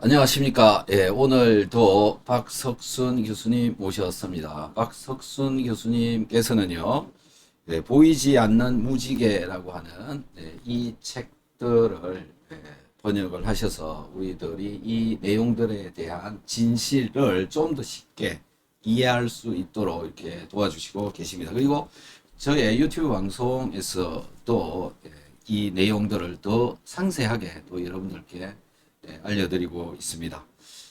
안녕하십니까. 예, 오늘도 박석순 교수님 모셨습니다. 박석순 교수님께서는요, 보이지 않는 무지개라고 하는 이 책들을 번역을 하셔서 우리들이 이 내용들에 대한 진실을 좀 더 쉽게 이해할 수 있도록 이렇게 도와주시고 계십니다. 그리고 저의 유튜브 방송에서도 이 내용들을 더 상세하게 또 여러분들께 알려드리고 있습니다.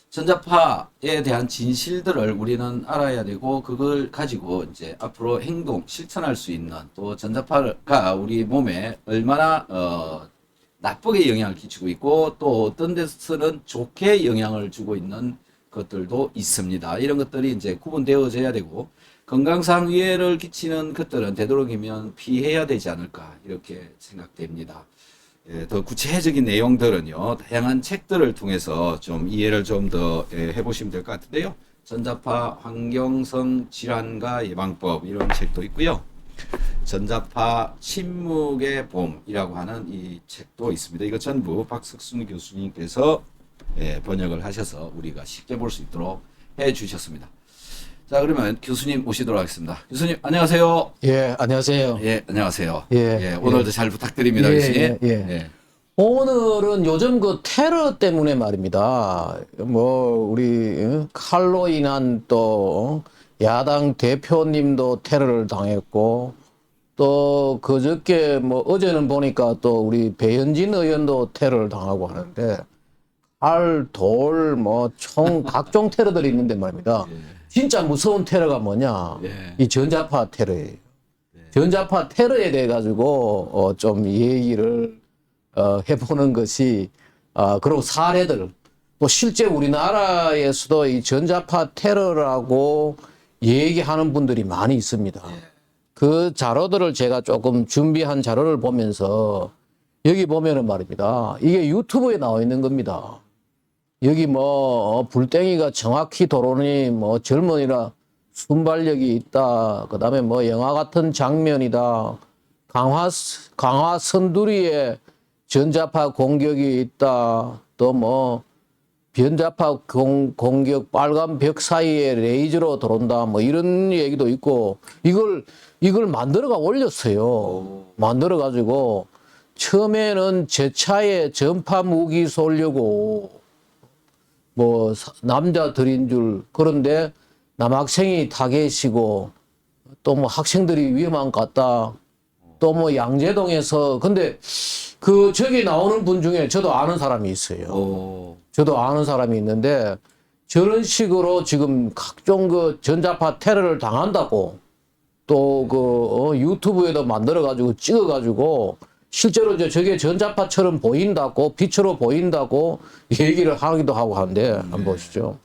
전자파에 대한 진실들을 우리는 알아야 되고 그걸 가지고 이제 앞으로 행동, 실천할 수 있는 또 전자파가 우리 몸에 얼마나 나쁘게 영향을 끼치고 있고 또 어떤 데서는 좋게 영향을 주고 있는 것들도 있습니다. 이런 것들이 이제 구분되어져야 되고 건강상 위해를 끼치는 것들은 되도록이면 피해야 되지 않을까 이렇게 생각됩니다. 더 구체적인 내용들은요, 다양한 책들을 통해서 좀 이해를 좀 더 해보시면 될 것 같은데요. 전자파 환경성 질환과 예방법 이런 책도 있고요. 전자파 침묵의 봄이라고 하는 이 책도 있습니다. 이거 전부 박석순 교수님께서 번역을 하셔서 우리가 쉽게 볼 수 있도록 해 주셨습니다. 자, 그러면 교수님 모시도록 하겠습니다. 교수님, 안녕하세요. 예, 안녕하세요. 예, 안녕하세요. 예, 오늘도 잘 부탁드립니다, 교수님. 오늘은 요즘 그 테러 때문에 말입니다. 뭐, 우리, 칼로 인한 또, 야당 대표님도 테러를 당했고, 또, 그저께 뭐, 어제는 보니까 또 우리 배현진 의원도 테러를 당하고 하는데, 칼, 돌, 뭐, 총, 각종 테러들이 있는데 말입니다. 진짜 무서운 테러가 뭐냐? 이 전자파 테러예요. 전자파 테러에 대해 가지고 좀 얘기를 해보는 것이 그리고 사례들 또 실제 우리나라에서도 이 전자파 테러라고 얘기하는 분들이 많이 있습니다. 그 자료들을 제가 조금 준비한 자료를 보면서 여기 보면은 말입니다. 이게 유튜브에 나와 있는 겁니다. 여기 뭐 불땡이가 정확히 도로니 뭐 젊은이라 순발력이 있다. 그다음에 뭐 영화 같은 장면이다. 강화 선두리에 전자파 공격이 있다. 또 뭐 전자파 공격 빨간 벽 사이에 레이저로 들어온다. 뭐 이런 얘기도 있고 이걸 만들어가 올렸어요. 만들어 가지고 처음에는 제 차에 전파 무기 쏘려고 뭐 남자들인 줄 그런데 남학생이 타겟이고 또 뭐 학생들이 위험한 것 같다. 또 뭐 양재동에서 근데 그 저기 나오는 분 중에 저도 아는 사람이 있어요. 저도 아는 사람이 있는데 저런 식으로 지금 각종 그 전자파 테러를 당한다고 또 그 유튜브에도 만들어 가지고 찍어 가지고 실제로 이제 저게 전자파처럼 보인다고 빛으로 보인다고 얘기를 하기도 하고 하는데 한번 보시죠.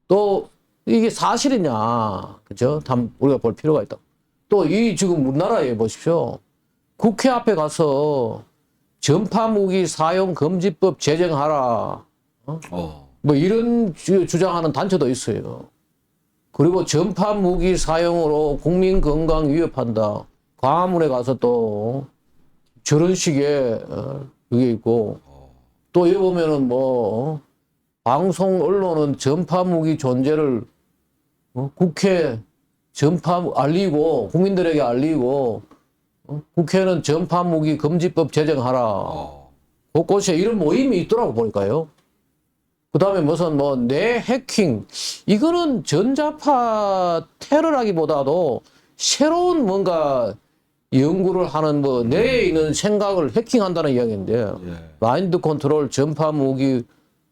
또 이게 사실이냐, 그죠? 우리가 볼 필요가 있다. 또 이 지금 우리나라에 보십시오. 국회 앞에 가서 전파 무기 사용 금지법 제정하라. 뭐 이런 주장하는 단체도 있어요. 그리고 전파 무기 사용으로 국민 건강 위협한다. 광화문에 가서 또 저런 식의 그게 있고 또 여기 보면은 뭐 방송 언론은 전파 무기 존재를 국회 전파 알리고 국민들에게 알리고 국회는 전파 무기 금지법 제정하라. 곳곳에 이런 모임이 있더라고 보니까요. 그다음에 무슨 뭐 내 해킹 이거는 전자파 테러라기보다도 새로운 뭔가 연구를 하는 뭐 내에 있는 생각을 해킹한다는 이야기인데 마인드 컨트롤 전파 무기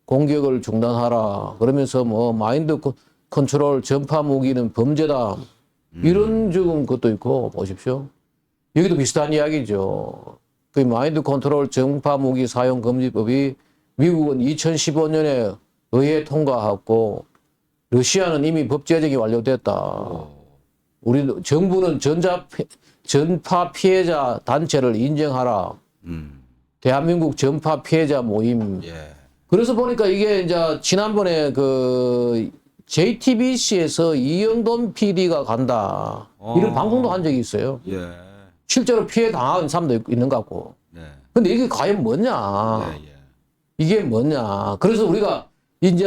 공격을 중단하라. 그러면서 뭐 마인드 컨트롤 전파 무기는 범죄다. 이런 지금 것도 있고 보십시오. 여기도 비슷한 이야기죠. 그 마인드 컨트롤 전파 무기 사용 금지법이 미국은 2015년에 의회 통과하고 러시아는 이미 법 제정이 완료됐다. 우리 정부는 전파 피해자 단체를 인정하라. 대한민국 전파 피해자 모임. 그래서 보니까 이게 이제 지난번에 그 JTBC에서 이영돈 PD가 간다. 이런 방송도 한 적이 있어요. 실제로 피해 당한 사람도 있는 것 같고. 근데 이게 과연 뭐냐. 이게 뭐냐. 그래서 우리가 이제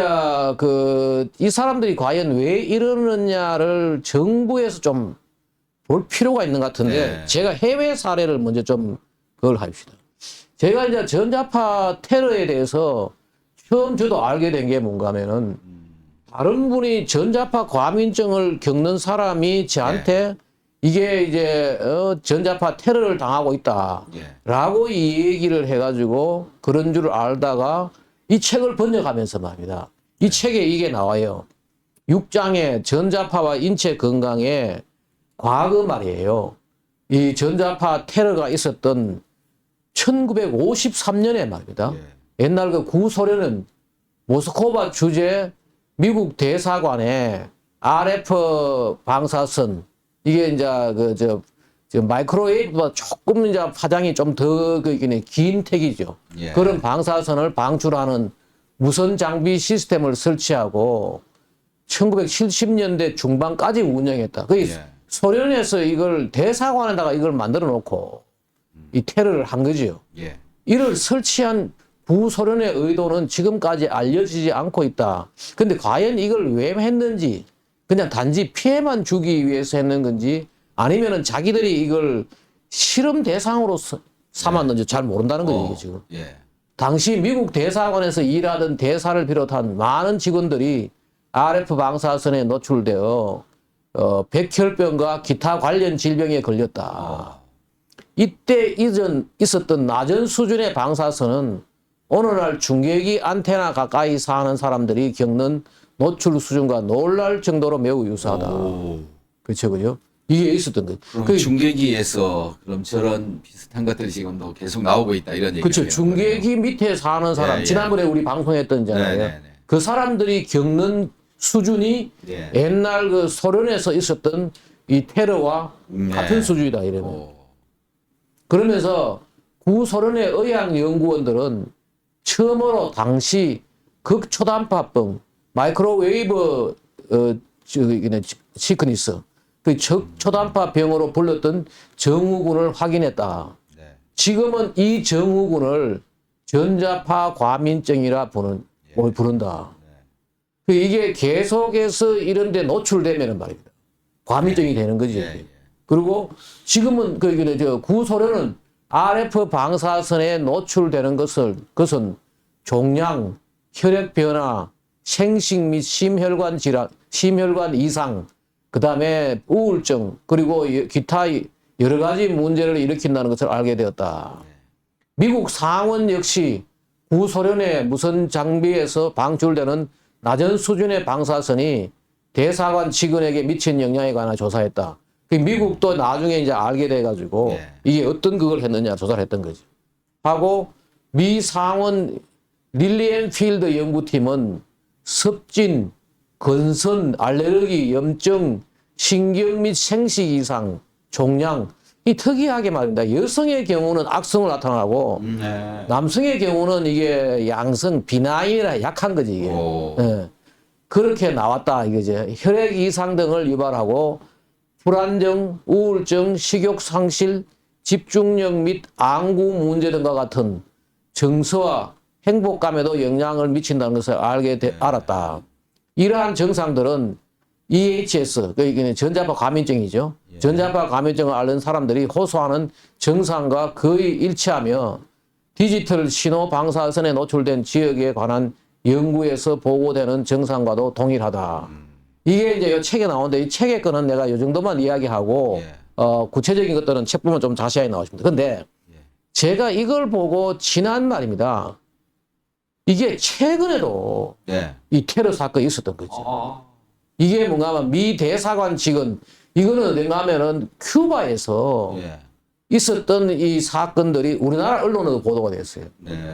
이 사람들이 과연 왜 이러느냐를 정부에서 좀 볼 필요가 있는 것 같은데 네. 제가 해외 사례를 먼저 좀 그걸 합시다. 제가 이제 전자파 테러에 대해서 처음 저도 알게 된 게 뭔가 하면은 다른 분이 전자파 과민증을 겪는 사람이 저한테 이게 이제 전자파 테러를 당하고 있다라고 이 얘기를 해가지고 그런 줄 알다가 이 책을 번역하면서 말입니다. 이 책에 이게 나와요. 6장의 전자파와 인체 건강의 과거 말이에요. 이 전자파 테러가 있었던 1953년에 말입니다. 옛날 그 구소련은 모스크바 주재 미국 대사관에 RF 방사선 이게 이제 마이크로웨이브보다 조금 이제 파장이 좀 더 긴 택이죠. 그런 방사선을 방출하는 무선 장비 시스템을 설치하고 1970년대 중반까지 운영했다. 거의 소련에서 이걸 대사관에다가 이걸 만들어 놓고 이 테러를 한 거지요. 이를 설치한 부소련의 의도는 지금까지 알려지지 않고 있다. 근데 과연 이걸 왜 했는지, 그냥 단지 피해만 주기 위해서 했는 건지, 아니면은 자기들이 이걸 실험 대상으로 삼았는지 잘 모른다는 거죠, 이게 지금. 당시 미국 대사관에서 일하던 대사를 비롯한 많은 직원들이 RF 방사선에 노출되어 백혈병과 기타 관련 질병에 걸렸다. 이때 이전 있었던 낮은 수준의 방사선은 오늘날 중계기 안테나 가까이 사는 사람들이 겪는 노출 수준과 놀랄 정도로 매우 유사하다. 그렇죠, 그죠? 이게 있었던 거예요. 그럼 중계기에서 그럼 저런 비슷한 것들이 지금도 계속 나오고 있다 이런 얘기죠. 그렇죠. 중계기 밑에 사는 사람. 지난번에 우리 방송했던잖아요. 그 사람들이 겪는 수준이 옛날 그 소련에서 있었던 이 테러와 같은 수준이다 이러면. 그러면서 구소련의 의학연구원들은 처음으로 당시 극초단파병, 마이크로웨이브 시크니스, 그 초단파병으로 불렸던 정후군을 확인했다. 지금은 이 정후군을 전자파 과민증이라 부른다. 이게 계속해서 이런 데 노출되면 말입니다. 과민증이 되는 거지. 그리고 지금은 구소련은 RF 방사선에 노출되는 것은 종양, 혈액 변화, 생식 및 심혈관 질환, 심혈관 이상, 그 다음에 우울증, 그리고 기타 여러 가지 문제를 일으킨다는 것을 알게 되었다. 미국 상원 역시 구소련의 무선 장비에서 방출되는 낮은 수준의 방사선이 대사관 직원에게 미친 영향에 관한 조사했다. 미국도 나중에 이제 알게 돼가지고 이게 어떤 그걸 했느냐 조사를 했던 거죠. 하고 미 상원 릴리앤필드 연구팀은 섭진, 건선, 알레르기, 염증, 신경 및 생식 이상, 종양, 이 특이하게 말입니다. 여성의 경우는 악성으로 나타나고 남성의 경우는 이게 양성, 비나인이라 약한 거지 이게. 그렇게 나왔다 이거죠. 혈액 이상 등을 유발하고 불안정, 우울증, 식욕 상실, 집중력 및 안구 문제 등과 같은 정서와 행복감에도 영향을 미친다는 것을 알았다. 이러한 증상들은 EHS, 전자파 과민증이죠. 전자파 과민증을 앓는 사람들이 호소하는 증상과 거의 일치하며 디지털 신호 방사선에 노출된 지역에 관한 연구에서 보고되는 증상과도 동일하다. 이게 이제 이 책에 나오는데 이 책의 거는 내가 이 정도만 이야기하고 구체적인 것들은 책 보면 좀 자세하게 나오십니다. 근데 제가 이걸 보고 지난 말입니다. 이게 최근에도 이 테러 사건이 있었던 거죠. 이게 뭔가 하면 미 대사관 직원, 이거는 어딘가 하면은 큐바에서 있었던 이 사건들이 우리나라 언론에도 보도가 됐어요.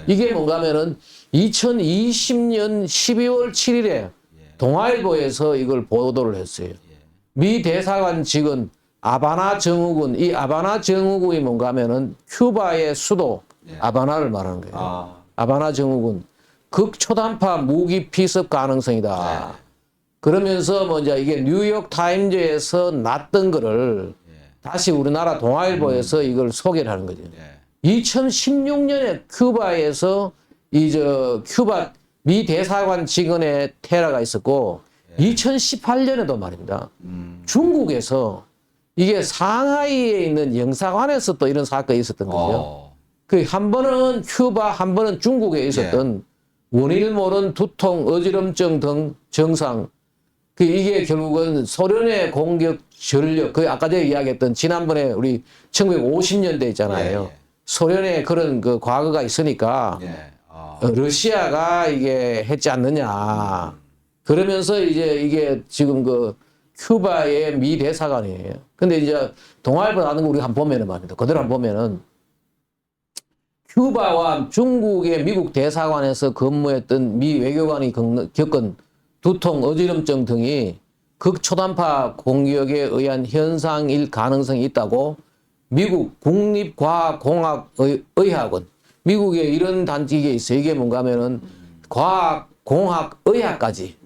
이게 뭔가 하면은 2020년 12월 7일에 동아일보에서 이걸 보도를 했어요. 미 대사관 직원 아바나 정후군, 이 아바나 정후군이 뭔가 하면은 큐바의 수도 아바나를 말하는 거예요. 아바나 정후군. 극초단파 무기 피습 가능성이다. 그러면서 뭐 이제 이게 뉴욕 타임즈에서 났던 거를 다시 우리나라 동아일보에서 이걸 소개를 하는 거죠. 2016년에 큐바에서 큐바 미 대사관 직원의 테러가 있었고 2018년에도 말입니다. 중국에서 이게 상하이에 있는 영사관에서 또 이런 사건이 있었던 거죠. 그 한 번은 큐바, 한 번은 중국에 있었던 원인을 모르는 두통, 어지럼증 등 증상. 그 이게 결국은 소련의 공격 전력, 그 아까 제가 이야기했던 지난번에 우리 1950년대 있잖아요. 소련의 그런 그 과거가 있으니까 러시아가 이게 했지 않느냐. 그러면서 이제 이게 지금 그 큐바의 미 대사관이에요. 근데 이제 동아일보 나는 거 우리가 한번 보면은 말입니다. 그대로 한번 보면은 큐바와 중국의 미국 대사관에서 근무했던 미 외교관이 겪은 두통, 어지럼증 등이 극초단파 공격에 의한 현상일 가능성이 있다고 미국 국립과학공학의학원, 미국에 이런 단지가 있어요. 이게 뭔가 하면은 과학, 공학, 의학까지,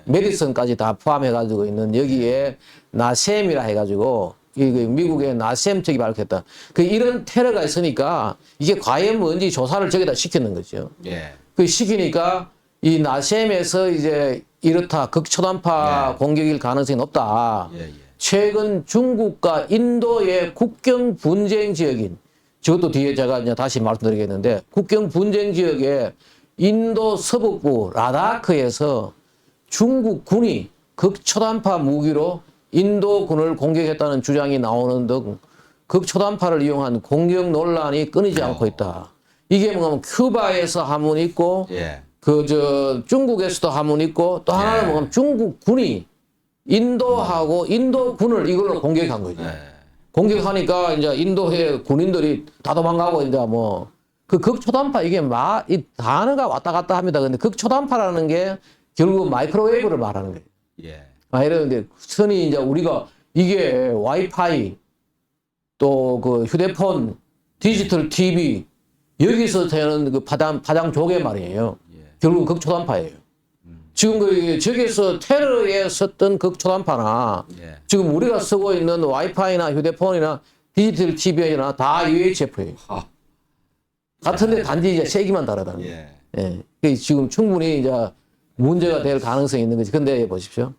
메디슨까지 다 포함해가지고 있는 여기에 나셈이라 해가지고 미국의 나셈 측이 밝혔다. 그 이런 테러가 있으니까 이게 과연 뭔지 조사를 저기다 시켰는 거죠. 그 시키니까 이 나셈에서 이제 이렇다 극초단파 공격일 가능성이 높다. 최근 중국과 인도의 국경 분쟁 지역인, 저것도 뒤에 제가 이제 다시 말씀드리겠는데, 국경 분쟁 지역에 인도 서북부 라다크에서 중국 군이 극초단파 무기로 인도군을 공격했다는 주장이 나오는 등 극초단파를 이용한 공격 논란이 끊이지 않고 있다. 이게 뭐냐면 큐바에서 한 번 있고, 중국에서도 한 번 있고, 또 하나는 뭐냐면 중국 군이 인도하고 인도군을 이걸로 공격한 거죠. 공격하니까 이제 인도의 군인들이 다 도망가고 이제 뭐 그 극초단파 이게 이 단어가 왔다 갔다 합니다. 근데 극초단파라는 게 결국 마이크로웨이브를 말하는 거예요. 이러는데 흔히 이제 우리가 이게 와이파이 또 그 휴대폰, 디지털 TV 여기서 되는 그 파장 조개 말이에요. 결국 극초단파예요. 지금 그 저기서 테러에 썼던 극초단파나 지금 우리가 쓰고 있는 와이파이나 휴대폰이나 디지털 TV나 다 UHF예요. 같은데 단지 이제 세기만 다르다는 거예요. 지금 충분히 이제 문제가 될 가능성이 있는 거지. 근데 보십시오.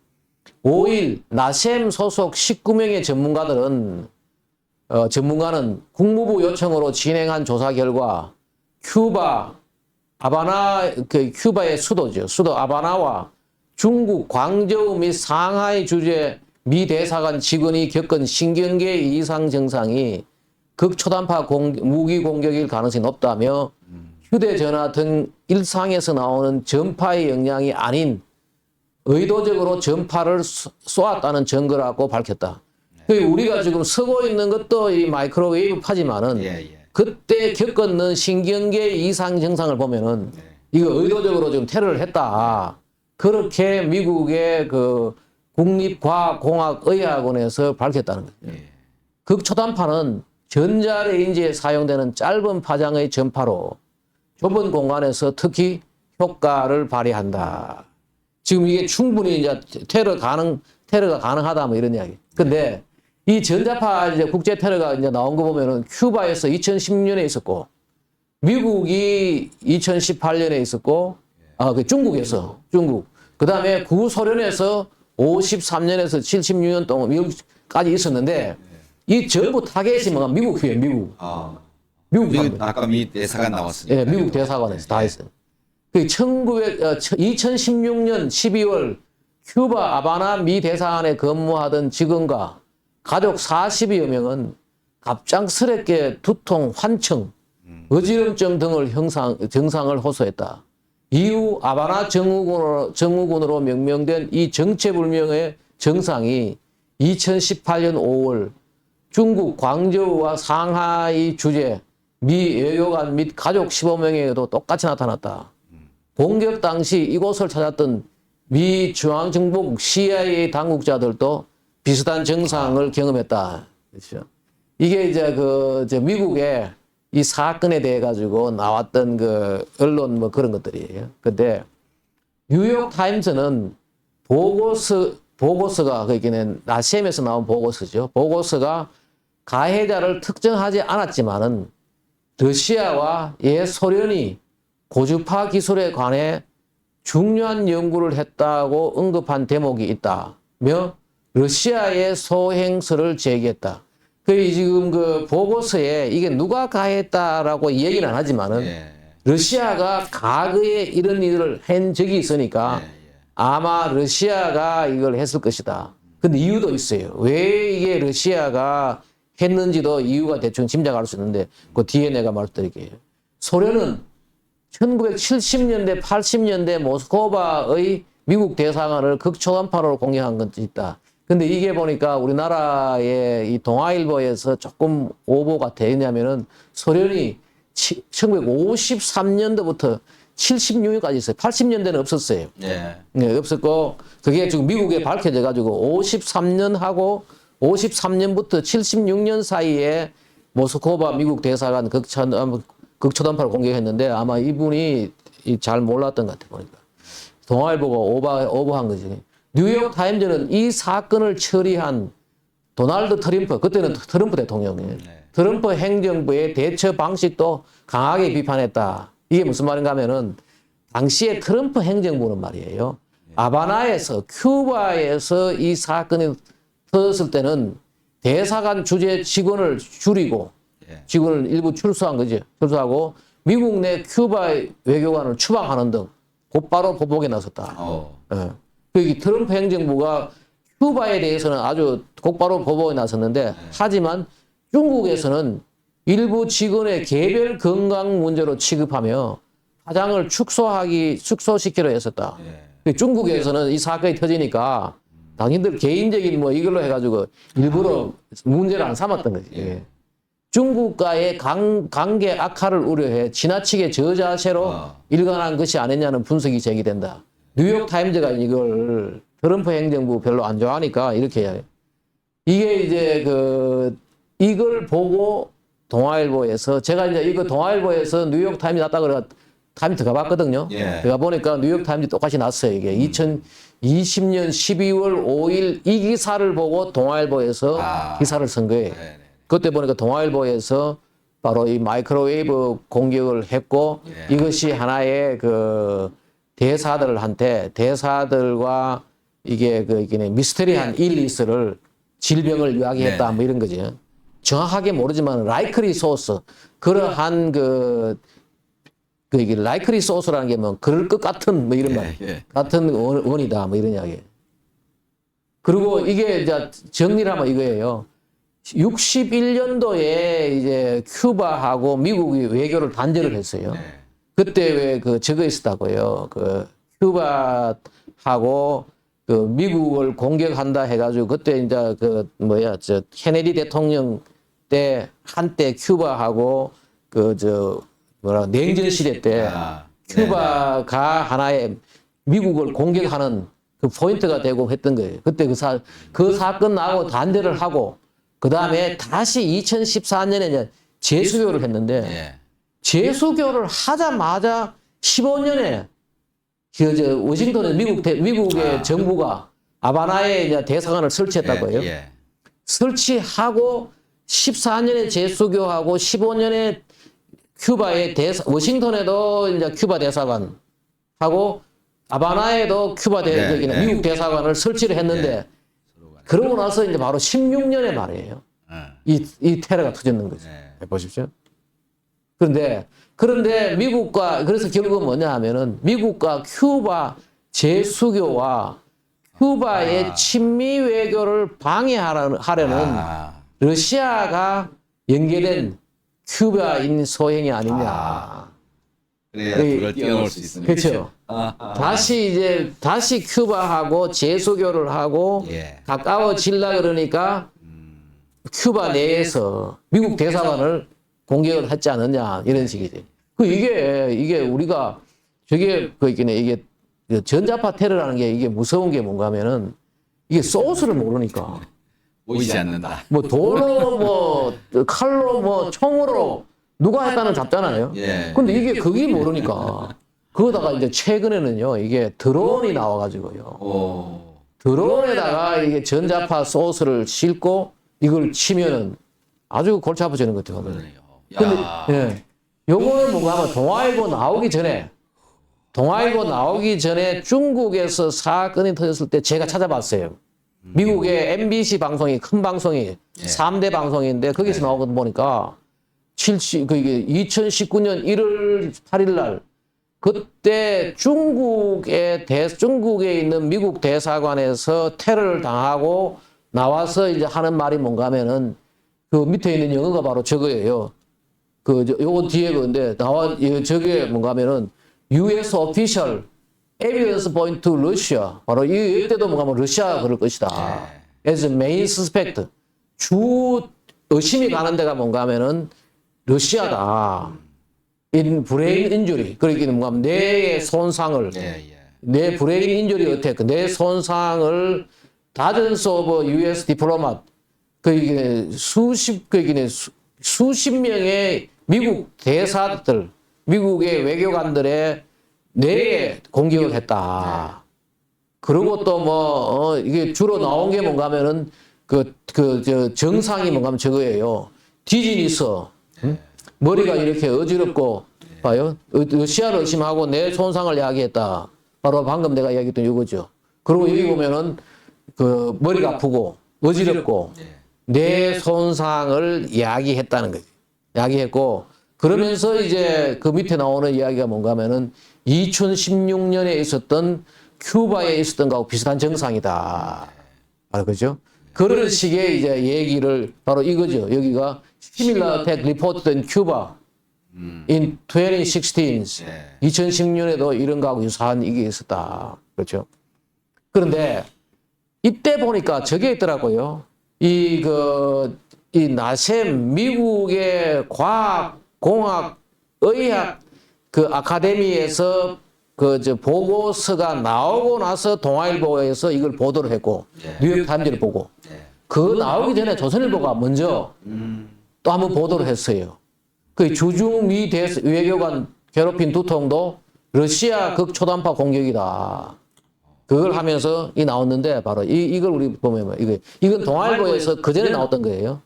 5일 나셈 소속 19명의 전문가는 국무부 요청으로 진행한 조사 결과 큐바의 수도죠. 수도 아바나와 중국 광저우 및 상하이 주재 미 대사관 직원이 겪은 신경계 이상 증상이 극초단파 무기 공격일 가능성이 높다며 휴대전화 등 일상에서 나오는 전파의 영향이 아닌 의도적으로 전파를 쏘았다는 증거라고 밝혔다. 우리가 지금 쓰고 있는 것도 이 마이크로웨이브 파지만은 그때 겪었는 신경계 이상 증상을 보면은 이거 의도적으로 좀 테러를 했다. 그렇게 미국의 그 국립과학공학의학원에서 밝혔다는 거죠. 극초단파는 전자레인지에 사용되는 짧은 파장의 전파로 좁은 공간에서 특히 효과를 발휘한다. 지금 이게 충분히 이제 테러가 가능하다 뭐 이런 이야기. 근데 이 전자파 이제 국제 테러가 이제 나온 거 보면은 큐바에서 2016년에 있었고 미국이 2018년에 있었고 중국. 그다음에 구소련에서 53년에서 76년 동안 미국까지 있었는데 이 전부 타겟이 뭐가 미국이에요. 미국. 아까 미 대사관 나왔으니까. 미국 대사관에서 다 했어요. 2016년 12월 큐바 아바나 미 대사관에 근무하던 직원과 가족 40여 명은 갑작스럽게 두통, 환청, 어지럼증 등을 증상을 호소했다. 이후 아바나 증후군으로 명명된 이 정체불명의 증상이 2018년 5월 중국 광저우와 상하이 주재 미 외교관 및 가족 15명에게도 똑같이 나타났다. 공격 당시 이곳을 찾았던 미 중앙정보국 CIA 당국자들도 비슷한 증상을 경험했다. 그렇죠. 이게 이제 미국의 이 사건에 대해 가지고 나왔던 그 언론 뭐 그런 것들이에요. 근데 뉴욕 타임스는 보고서가 그게는 나셈에서 나온 보고서죠. 보고서가 가해자를 특정하지 않았지만은 러시아와 소련이 고주파 기술에 관해 중요한 연구를 했다고 언급한 대목이 있다며 러시아의 소행설을 제기했다. 그 지금 그 보고서에 이게 누가 가했다라고 얘기는 안 하지만은 예. 러시아가 과거에 이런 일을 한 적이 있으니까 아마 러시아가 이걸 했을 것이다. 근데 이유도 있어요. 왜 이게 러시아가 했는지도 이유가 대충 짐작할 수 있는데 그 뒤에 내가 말씀드릴게요. 소련은 1970년대, 80년대 모스크바의 미국 대사관을 극초단파로 공격한 건 있다. 근데 이게 보니까 우리나라의 이 동아일보에서 조금 오보 같아요. 왜냐면은 소련이 1953년도부터 76년까지 있어요. 80년대는 없었어요. 예. 네, 없었고, 그게 지금 미국에 밝혀져가지고 53년하고 53년부터 76년 사이에 모스크바 미국 대사관 극초단파를 공격했는데 아마 이분이 잘 몰랐던 것 같아요. 보니까. 동아일보가 오버한 거지. 뉴욕 타임즈는 이 사건을 처리한 도널드 트럼프, 그때는 트럼프 대통령이에요. 트럼프 행정부의 대처 방식도 강하게 비판했다. 이게 무슨 말인가 하면은 당시에 트럼프 행정부는 말이에요. 아바나에서, 큐바에서 이 사건이 터졌을 때는 대사관 주재 직원을 줄이고 직원을 일부 출소한 거죠. 출소하고 미국 내 큐바 외교관을 추방하는 등 곧바로 보복에 나섰다. 예. 그 트럼프 행정부가 큐바에 대해서는 아주 곧바로 보복에 나섰는데 하지만 중국에서는 일부 직원의 개별 건강 문제로 취급하며 파장을 축소시키려 했었다. 중국에서는 이 사건이 터지니까 당신들 개인적인 뭐 이걸로 해가지고 일부러 문제를 안 삼았던 거지. 예. 중국과의 관계 악화를 우려해 지나치게 저자세로 일관한 것이 아니냐는 분석이 제기된다. 뉴욕 타임즈가 이걸 트럼프 행정부 별로 안 좋아하니까 이렇게 해요. 이게 이제 이걸 보고 동아일보에서 제가 이제 이거 동아일보에서 뉴욕 타임즈 났다 그래 타임즈 가봤거든요. 제가 보니까 뉴욕 타임즈 똑같이 났어요. 이게 2020년 12월 5일 이 기사를 보고 동아일보에서 기사를 쓴 거예요. 그때 보니까 동아일보에서 바로 이 마이크로웨이브 공격을 했고 이것이 하나의 대사들과 이게 미스테리한 일리스를 질병을 이야기했다 뭐 이런 거죠. 정확하게 모르지만 라이크리 소스 그러한 이게 라이크리 소스라는 게 뭐 그럴 것 같은 뭐 이런 말 같은 원이다 뭐 이런 이야기. 그리고 이게 이제 정리를 하면 이거예요. 61년도에 이제 큐바하고 미국이 외교를 단절을 했어요. 그때 왜 저거 있었다고요. 큐바하고 미국을 공격한다 해가지고 그때 이제 케네디 대통령 때 한때 큐바하고 냉전 시대 때 큐바가 하나의 미국을 공격하는 그 포인트가 되고 했던 거예요. 그때 그 사건 나고 단절을 하고 그 다음에 다시 2014년에 이제 재수교를 했는데 재수교를 하자마자 15년에 워싱턴에 미국의 정부가 아바나에 이제 대사관을 설치했다고요. 설치하고 14년에 재수교하고 15년에 큐바의 워싱턴에도 이제 큐바 대사관 하고 아바나에도 미국 대사관을 설치를 했는데 그러고 나서 이제 바로 16년에 말이에요. 이 테러가 터졌는 거죠. 보십시오. 그런데 그래서 결국은 뭐냐 하면은 미국과 큐바 재수교와 큐바의 친미 외교를 방해하려는 러시아가 연계된 큐바인 소행이 아니냐. 그래야 그걸 뛰어넘을 수 있습니다. 그렇죠. 다시 큐바하고 재수교를 하고 가까워지려 그러니까 큐바 내에서 미국 대사관을 공격을 했지 않느냐 이런 식이지. 이게 우리가 이게 전자파 테러라는 게 이게 무서운 게 뭔가 하면은 이게 소스를 모르니까 보이지 않는다. 뭐 돌로 칼로 총으로 누가 했다는 잡잖아요. 근데 이게 그게 모르니까 그거다가 이제 최근에는요 이게 드론이 나와가지고요. 드론에다가 이게 전자파 소스를 싣고 이걸 치면은 아주 골치 아파지는 것 같아요. 근데 요거는 뭔가 하면 동아일보 나오기 전에 동아일보 나오기 전에 중국에서 사건이 터졌을 때 제가 찾아봤어요. 미국의 MBC 방송이 큰 방송이 3대 방송인데 거기서 나온 거 보니까 그게 2019년 1월 8일 날 그때 중국에 있는 미국 대사관에서 테러를 당하고 나와서 이제 하는 말이 뭔가 하면은 그 밑에 있는 영어가 바로 저거예요. 요건 뒤에 건데 저게 뭔가 하면은 US official evidence point to Russia. 바로 이때도 뭔가 하면 러시아 그럴 것이다. as main suspect. 주 의심이 가는 데가 뭔가 하면은 러시아다. in brain injury. 그러니까 뭔가 하면 뇌의 손상을 내 브레인 인jury 어택, 내 손상을 dozens of US diplomat 수십 명의 미국 대사들, 미국의 외교관들의 뇌에 공격을 했다. 그리고 또 이게 주로 나온 게 뭔가 하면은 정상이 뭔가 하면 저거예요. 디진이 있어. 머리가 이렇게 어지럽고, 봐요. 러시아를 의심하고 뇌 손상을 이야기했다. 바로 방금 내가 이야기했던 이거죠. 그리고 여기 보면은 머리가 아프고, 어지럽고, 뇌 손상을 이야기했다는 거지. 이야기했고, 그러면서 이제 그 밑에 나오는 이야기가 뭔가 하면은 2016년에 있었던 큐바에 있었던 거하고 비슷한 정상이다. 바로 그죠? 그런 식의 이제 얘기를 바로 이거죠. 여기가 similar attack reported in Cuba in 2016. 2016년에도 이런 거하고 유사한 이게 있었다. 그렇죠? 그런데 이때 보니까 저게 있더라고요. 이 나셈 미국의 과학, 공학, 의학 아카데미에서 보고서가 나오고 나서 동아일보에서 이걸 보도를 했고 뉴욕타임즈를 보고 그 나오기 전에 조선일보가 먼저 또 한번 보도를 했어요. 그 주중미 외교관 괴롭힌 두통도 러시아 극초단파 공격이다. 그걸 하면서 나왔는데 바로 이걸 우리 보면 이건 동아일보에서 그 전에 나왔던 거예요.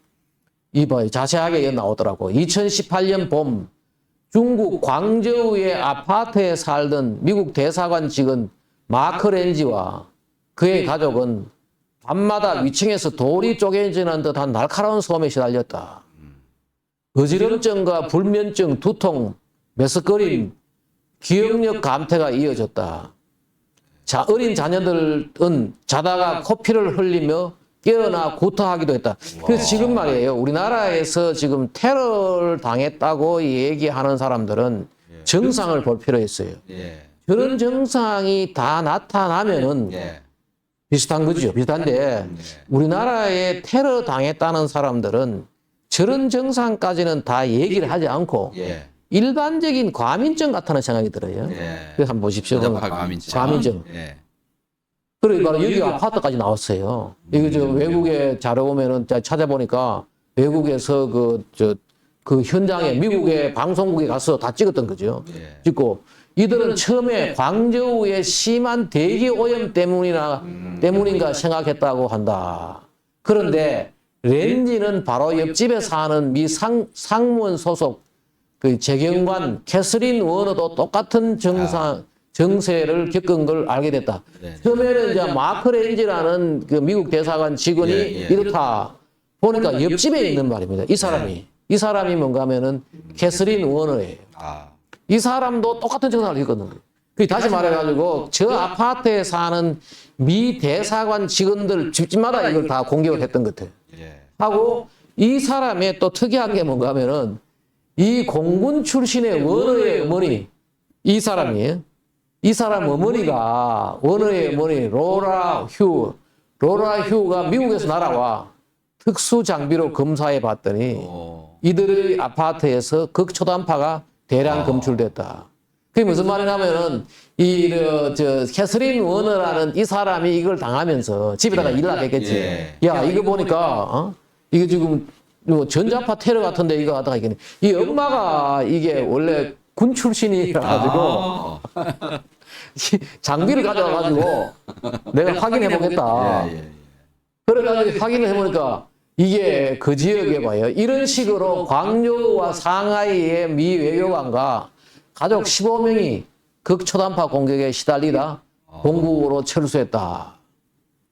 봐요. 자세하게 나오더라고. 2018년 봄 중국 광저우의 아파트에 살던 미국 대사관 직원 마크 렌지와 그의 가족은 밤마다 위층에서 돌이 쪼개지는 듯한 날카로운 소음에 시달렸다. 어지럼증과 불면증, 두통, 메스꺼림, 기억력 감퇴가 이어졌다. 어린 자녀들은 자다가 코피를 흘리며 깨어나 구토하기도 했다. 그래서 지금 말이에요. 우리나라에서 지금 테러를 당했다고 얘기하는 사람들은 정상을 볼 필요 있어요. 그런 정상이 다 나타나면은 비슷한 거죠. 비슷한데 우리나라에 테러 당했다는 사람들은 저런 정상까지는 다 얘기를 하지 않고 일반적인 과민증 같다는 생각이 들어요. 그래서 한번 보십시오. 과민증. 그리고 바로 여기 아파트까지 나왔어요. 이거 외국에 자료 보면은 찾아보니까 외국에서 그 현장에 미국의 방송국에 가서 다 찍었던 거죠. 찍고 이들은 처음에 광저우의 심한 대기 오염 때문인가 생각했다고 한다. 그런데 렌지는 바로 옆집에 사는 미 상무원 소속 재경관 캐서린 워너도 똑같은 정세를 겪은 걸 알게 됐다. 처음에는 이제 마크 렌지라는 그 미국 대사관 직원이 이렇다. 보니까 옆집에 있는 말입니다. 이 사람이 뭔가 하면은 캐서린 워너예요. 이 사람도 똑같은 증상을 겪었는 거예요. 다시 말해가지고 저 아파트에 사는 미 대사관 직원들 집집마다 이걸 다 공격을 했던 것 같아요. 하고 이 사람의 또 특이한 게 뭔가 하면은 이 공군 출신의 워너의 어머니 이 사람이에요. 이 사람 어머니가 워너의 어머니 로라 휴가 미국에서 날아와 특수 장비로 검사해 봤더니 이들의 아파트에서 극초단파가 대량 검출됐다. 그게 무슨 말이냐면은 캐서린 워너라는 이 사람이 이걸 당하면서 집에다가 일을 하겠지. 야 이거 보니까 이거 지금 전자파 테러 같은데 이거 하다가 이 엄마가 이게 원래 군 출신이라가지고 장비를 가져와가지고 내가 확인해 보겠다. 그래가지고 확인을 해보니까 이게 그 지역에 봐요. 이런 식으로 광저우와 상하이의 미 외교관과 가족 15명이 극초단파 공격에 시달리다 본국으로 철수했다.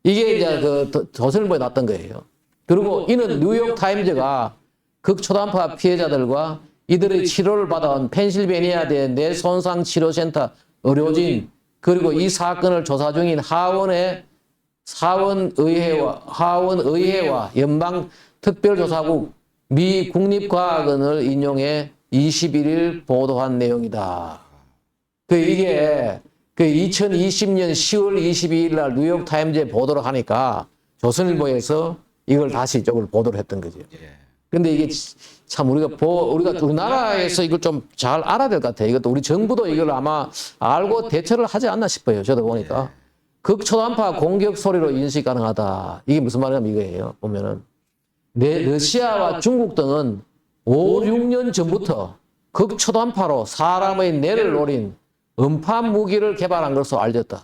이게 이제 그 조선일보에 났던 거예요. 그리고 이는 뉴욕 타임즈가 극초단파 피해자들과 이들의 치료를 받아온 펜실베니아대 뇌손상 치료센터 의료진 그리고 이 사건을 조사 중인 하원의회와 연방특별조사국 미 국립과학원을 인용해 21일 보도한 내용이다. 이게 2020년 10월 22일 날 뉴욕 타임즈에 보도를 하니까 조선일보에서 이걸 다시 이쪽을 보도를 했던 거죠. 근데 이게 참 우리가 우리나라에서 이걸 좀 잘 알아야 될 것 같아요. 이것도 우리 정부도 이걸 아마 알고 대처를 하지 않나 싶어요. 저도 보니까. 극초단파 공격 소리로 인식 가능하다. 이게 무슨 말이냐면 이거예요. 보면은. 러시아와 중국 등은 5, 6년 전부터 극초단파로 사람의 뇌를 노린 음파 무기를 개발한 것으로 알려졌다.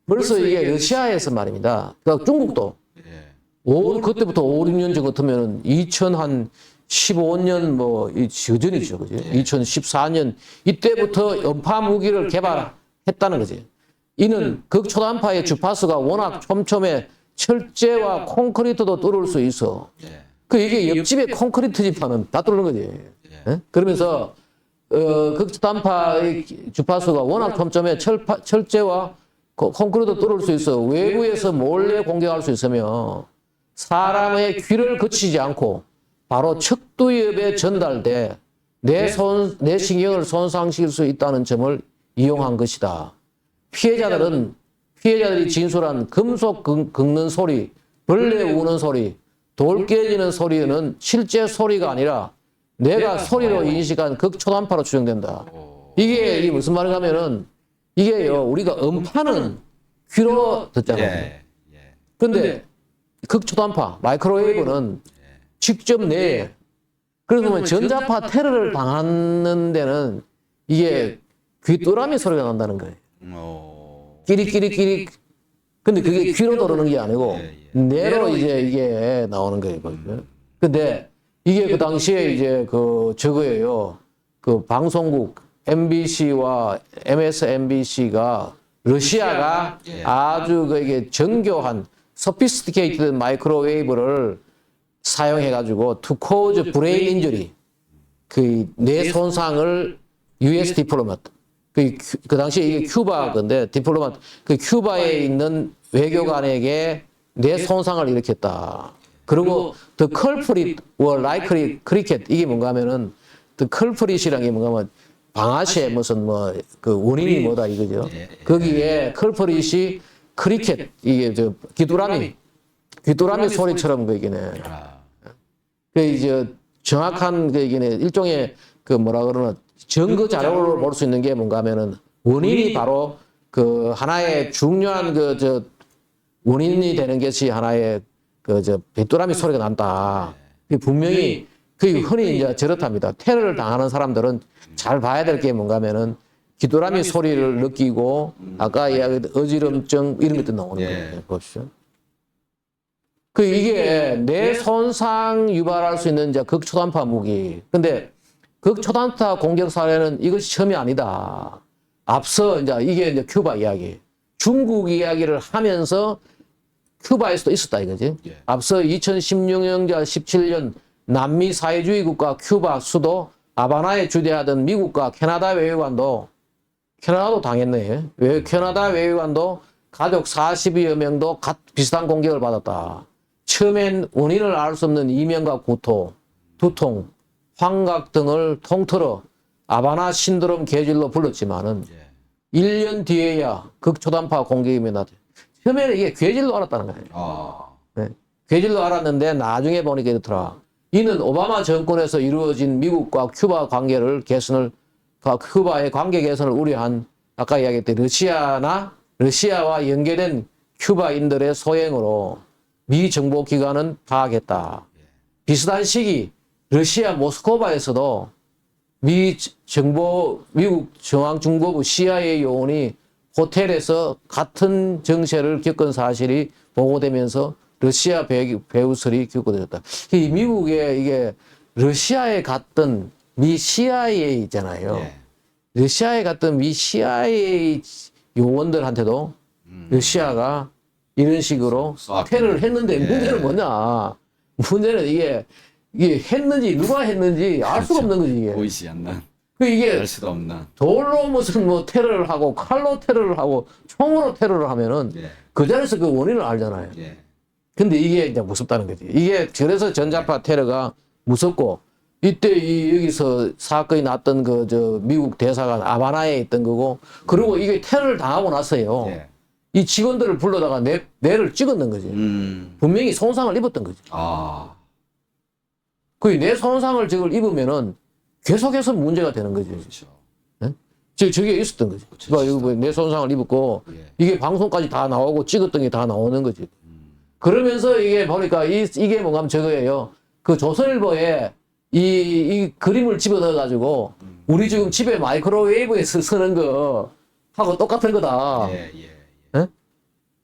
벌써 이게 러시아에서 말입니다. 그러니까 중국도 그때부터 5, 6년 전 같으면 2015년 그전이죠. 그죠? 2014년 이때부터 음파 무기를 개발했다는 거지. 이는 극초단파의 주파수가 워낙 촘촘해 철제와 콘크리트도 뚫을 수 있어. 이게 옆집에 콘크리트 집하는 다 뚫는 거지. 그러면서 극초단파의 주파수가 워낙 촘촘해 철제와 콘크리트 뚫을 수 있어. 외부에서 몰래 공격할 수 있으며 사람의 귀를 거치지 않고 바로 척두엽에 전달돼 뇌신경을 손상시킬 수 있다는 점을 이용한 것이다. 피해자들이 진술한 금속 긁는 소리, 벌레 우는 소리, 돌 깨지는 소리는 실제 소리가 아니라 내가 소리로 인식한 극초단파로 추정된다. 이게 무슨 말인가 하면은 이게요, 우리가 음파는 귀로 듣잖아요. 근데 극초단파, 마이크로웨이브는 직접 뇌에. 그러면 전자파 테러를 당하는 데는 이게 귀뚜라미 소리가 난다는 거예요. 끼리끼리끼리. 근데 그게 귀로 들어오는 게 아니고 뇌로 이제 이게 나오는 거예요. 근데 이게 그 당시에 이제 저거예요. 방송국 MBC와 MSNBC가 러시아가 아주 이게 정교한 sophisticated 마이크로웨이브를 사용해가지고 to cause brain injury, 뇌 손상을 US 디플로마트, 그 당시에 이게 큐바 건데 디플로마트, 큐바에 있는 외교관에게 뇌 손상을 일으켰다. 그리고 the culprit were likely cricket. 이게 뭔가 하면은 the culprit이라는 게 뭔가 하면 방아쇠 무슨 원인이 뭐다 이거죠. 거기에 culprit이 크리켓, 이게 귀뚜라미 소리처럼 이게네. 이제 정확한 이게네 일종의 뭐라 그러나 증거 자료로 볼 수 있는 게 뭔가 하면은 원인이 바로 하나의 중요한 원인이 되는 것이 하나의 귀뚜라미 소리가 난다. 분명히 흔히 이제 저렇답니다. 테러를 당하는 사람들은 잘 봐야 될 게 뭔가 하면은 귀뚜라미 소리를 느끼고 아까 이야기했던 어지럼증 이런 것도 나오는 거예요. 보십시오. 이게 뇌 손상 유발할 수 있는 이제 극초단파 무기. 근데 극초단파 공격 사례는 이것이 처음이 아니다. 앞서 이게 큐바 이야기. 중국 이야기를 하면서 큐바에서도 있었다 이거지. 앞서 2016년, 17년 남미 사회주의 국가 큐바 수도 아바나에 주재하던 미국과 캐나다 외교관도 캐나다도 당했네. 캐나다 외교관도 가족 40여 명도 비슷한 공격을 받았다. 처음엔 원인을 알 수 없는 이명과 구토, 두통, 환각 등을 통틀어 아바나 신드롬 계절로 불렀지만은 1년 뒤에야 극초단파 공격이 나타났다. 처음에는 이게 괴질로 알았다는 거예요. 네. 괴질로 알았는데 나중에 보니까 이렇더라. 이는 오바마 정권에서 이루어진 미국과 큐바 관계를 큐바의 관계 개선을 우려한 아까 이야기했던 러시아와 연계된 큐바인들의 소행으로 미 정보기관은 파악했다. 비슷한 시기 러시아 모스크바에서도 미국 중앙정보부 CIA 요원이 호텔에서 같은 정세를 겪은 사실이 보고되면서 러시아 배우설이 겪어졌다. 미국에 이게 러시아에 갔던 미 CIA 있잖아요. 러시아에 갔던 미 CIA 요원들한테도 러시아가 이런 식으로 쏘았겠네. 테러를 했는데 예. 문제는 뭐냐? 문제는 이게 했는지 누가 했는지 알 수가 없는 거지 이게. 보이지 않는, 이게 알 수도 없는. 돌로 무슨 뭐 테러를 하고 칼로 테러를 하고 총으로 테러를 하면은 예. 그 자리에서 그 원인을 알잖아요. 예. 근데 이게 이제 무섭다는 거지. 이게 그래서 전자파 테러가 무섭고 이때 여기서 사건이 났던 그 저 미국 대사관 아바나에 있던 거고 그리고 이게 테러를 당하고 나서요. 예. 이 직원들을 불러다가 뇌를 찍었는 거지. 분명히 손상을 입었던 거지. 아. 그 뇌 손상을 저걸 입으면은 계속해서 문제가 되는 거지. 그렇죠. 저게 있었던 거지. 그러니까 이거 뇌 손상을 입었고 예. 이게 방송까지 다 나오고 찍었던 게 다 나오는 거지. 그러면서 이게 보니까 이게 뭔가 하면 저거예요. 그 조선일보에 이 그림을 집어넣어 가지고 우리 지금 집에 마이크로웨이브에서 쓰는 거 하고 똑같은 거다. 예, 예.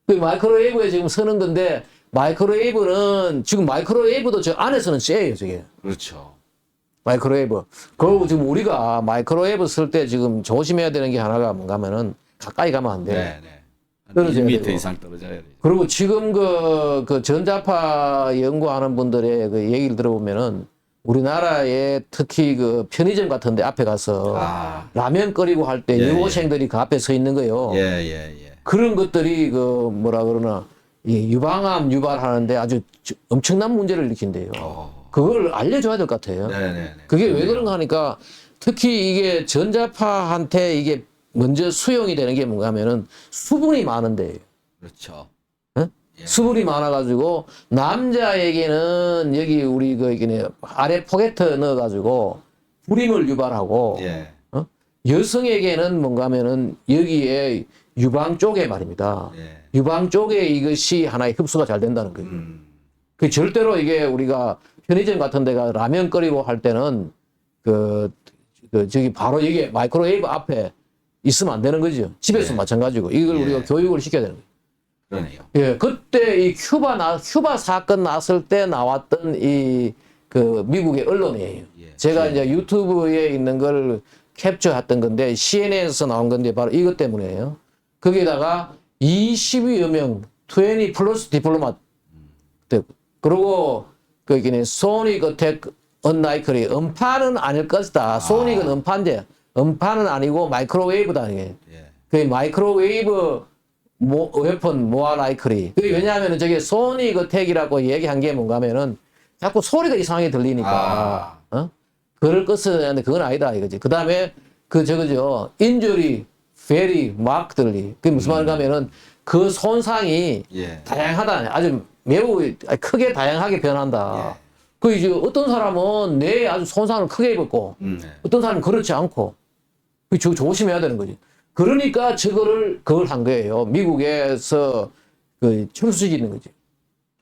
그 마이크로웨이브에 지금 쓰는 건데 마이크로웨이브는 지금 마이크로웨이브도 저 안에서는 쎄요, 저게. 그렇죠. 마이크로웨이브. 그리고 지금 우리가 마이크로웨이브 쓸 때 지금 조심해야 되는 게 하나가 뭔가 하면은 가까이 가면 안 돼. 네, 네. 떨어져야 1m 되고. 이상 떨어져야 돼요. 그리고 지금 그 전자파 연구하는 분들의 그 얘기를 들어보면은 우리나라에 특히 그 편의점 같은 데 앞에 가서 아. 라면 끓이고 할 때 예, 유고생들이 그 앞에 서 있는 거예요. 예, 예, 예. 그런 것들이 그 뭐라 그러나 이 유방암 유발하는데 아주 엄청난 문제를 일으킨대요. 그걸 알려줘야 될 것 같아요. 네, 네, 네. 그게 왜 그런가 하니까 특히 이게 전자파한테 이게 먼저 수용이 되는 게 뭔가 하면은 수분이 많은데 그렇죠. 수분이 많아가지고 남자에게는 여기 우리 그 이게 아래 포개트 넣어가지고 불임을 유발하고 예. 여성에게는 뭔가 하면은 여기에 유방 쪽에 말입니다. 예. 유방 쪽에 이것이 하나의 흡수가 잘 된다는 거예요. 그 절대로 이게 우리가 편의점 같은 데가 라면 끓이고 할 때는 저기 바로 여기 마이크로웨이브 앞에 있으면 안 되는 거죠. 집에서 예. 마찬가지고 이걸 예. 우리가 교육을 시켜야 되는 거예요. 그러네요. 예, 그때 이 휴바 사건 났을 때 나왔던 그 미국의 언론이에요. 예. 제가 이제 유튜브에 있는 걸 캡처했던 건데 CNN에서 나온 건데 바로 이것 때문이에요. 거기다가 20여 명, 20 플러스 디플로마 그리고 거기는 소닉 어택 언라이클리 음파는 아닐 것이다. 소닉은 음파인데 음파는 아니고 마이크로웨이브다 이게. 예. 그 마이크로웨이브 웨폰 모아 라이클리. 그게 왜냐하면 저게 소닉 어택이라고 얘기한 게 뭔가 하면은 자꾸 소리가 이상하게 들리니까 그럴 것을 하는데 그건 아니다 이거지. 그 다음에 저거죠. 인jury very markedly. 그게 무슨 말인가 하면은 그 손상이 예. 다양하다. 아주 매우 크게 다양하게 변한다. 예. 그 이제 어떤 사람은 뇌에 아주 손상을 크게 입었고 네. 어떤 사람은 그렇지 않고 조심해야 되는 거지. 그러니까 그걸 한 거예요. 미국에서 그 철수시키는 거지.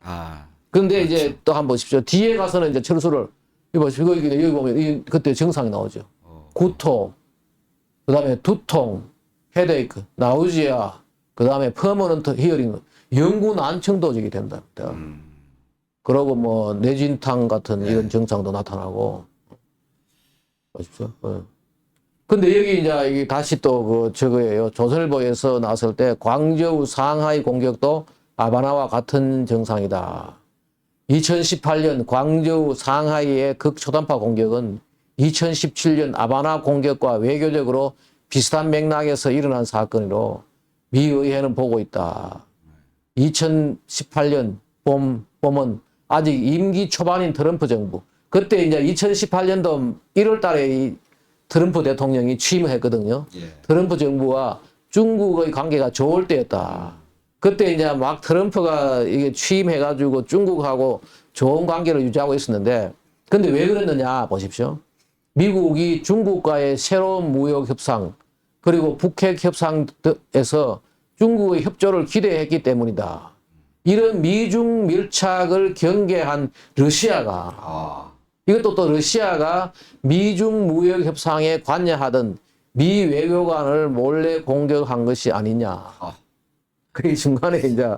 아. 그런데 이제 또 한번 보십시오. 뒤에 가서는 이제 철수를 여기 보면 그때 증상이 나오죠. 구토, 그다음에 두통, 헤데이크, 나우지아, 그다음에 퍼머넌트 히어링, 영구 난청도 저기 된답니다. 그러고 뭐 뇌진탕 같은 이런 증상도 나타나고 보십시오. 근데 여기 이제 이게 다시 또 저거예요. 조선일보에서 나왔을 때 광저우 상하이 공격도 아바나와 같은 증상이다. 2018년 광저우 상하이의 극초단파 공격은 2017년 아바나 공격과 외교적으로 비슷한 맥락에서 일어난 사건으로 미 의회는 보고 있다. 2018년 봄은 아직 임기 초반인 트럼프 정부. 그때 이제 2018년도 1월 달에 이 트럼프 대통령이 취임을 했거든요. 예. 트럼프 정부와 중국의 관계가 좋을 때였다. 그때 이제 막 트럼프가 이게 취임해가지고 중국하고 좋은 관계를 유지하고 있었는데, 근데 왜 그랬느냐 보십시오. 미국이 중국과의 새로운 무역 협상, 그리고 북핵 협상에서 중국의 협조를 기대했기 때문이다. 이런 미중 밀착을 경계한 러시아가, 이것도 또 러시아가 미중 무역 협상에 관여하던 미 외교관을 몰래 공격한 것이 아니냐. 그 중간에 이제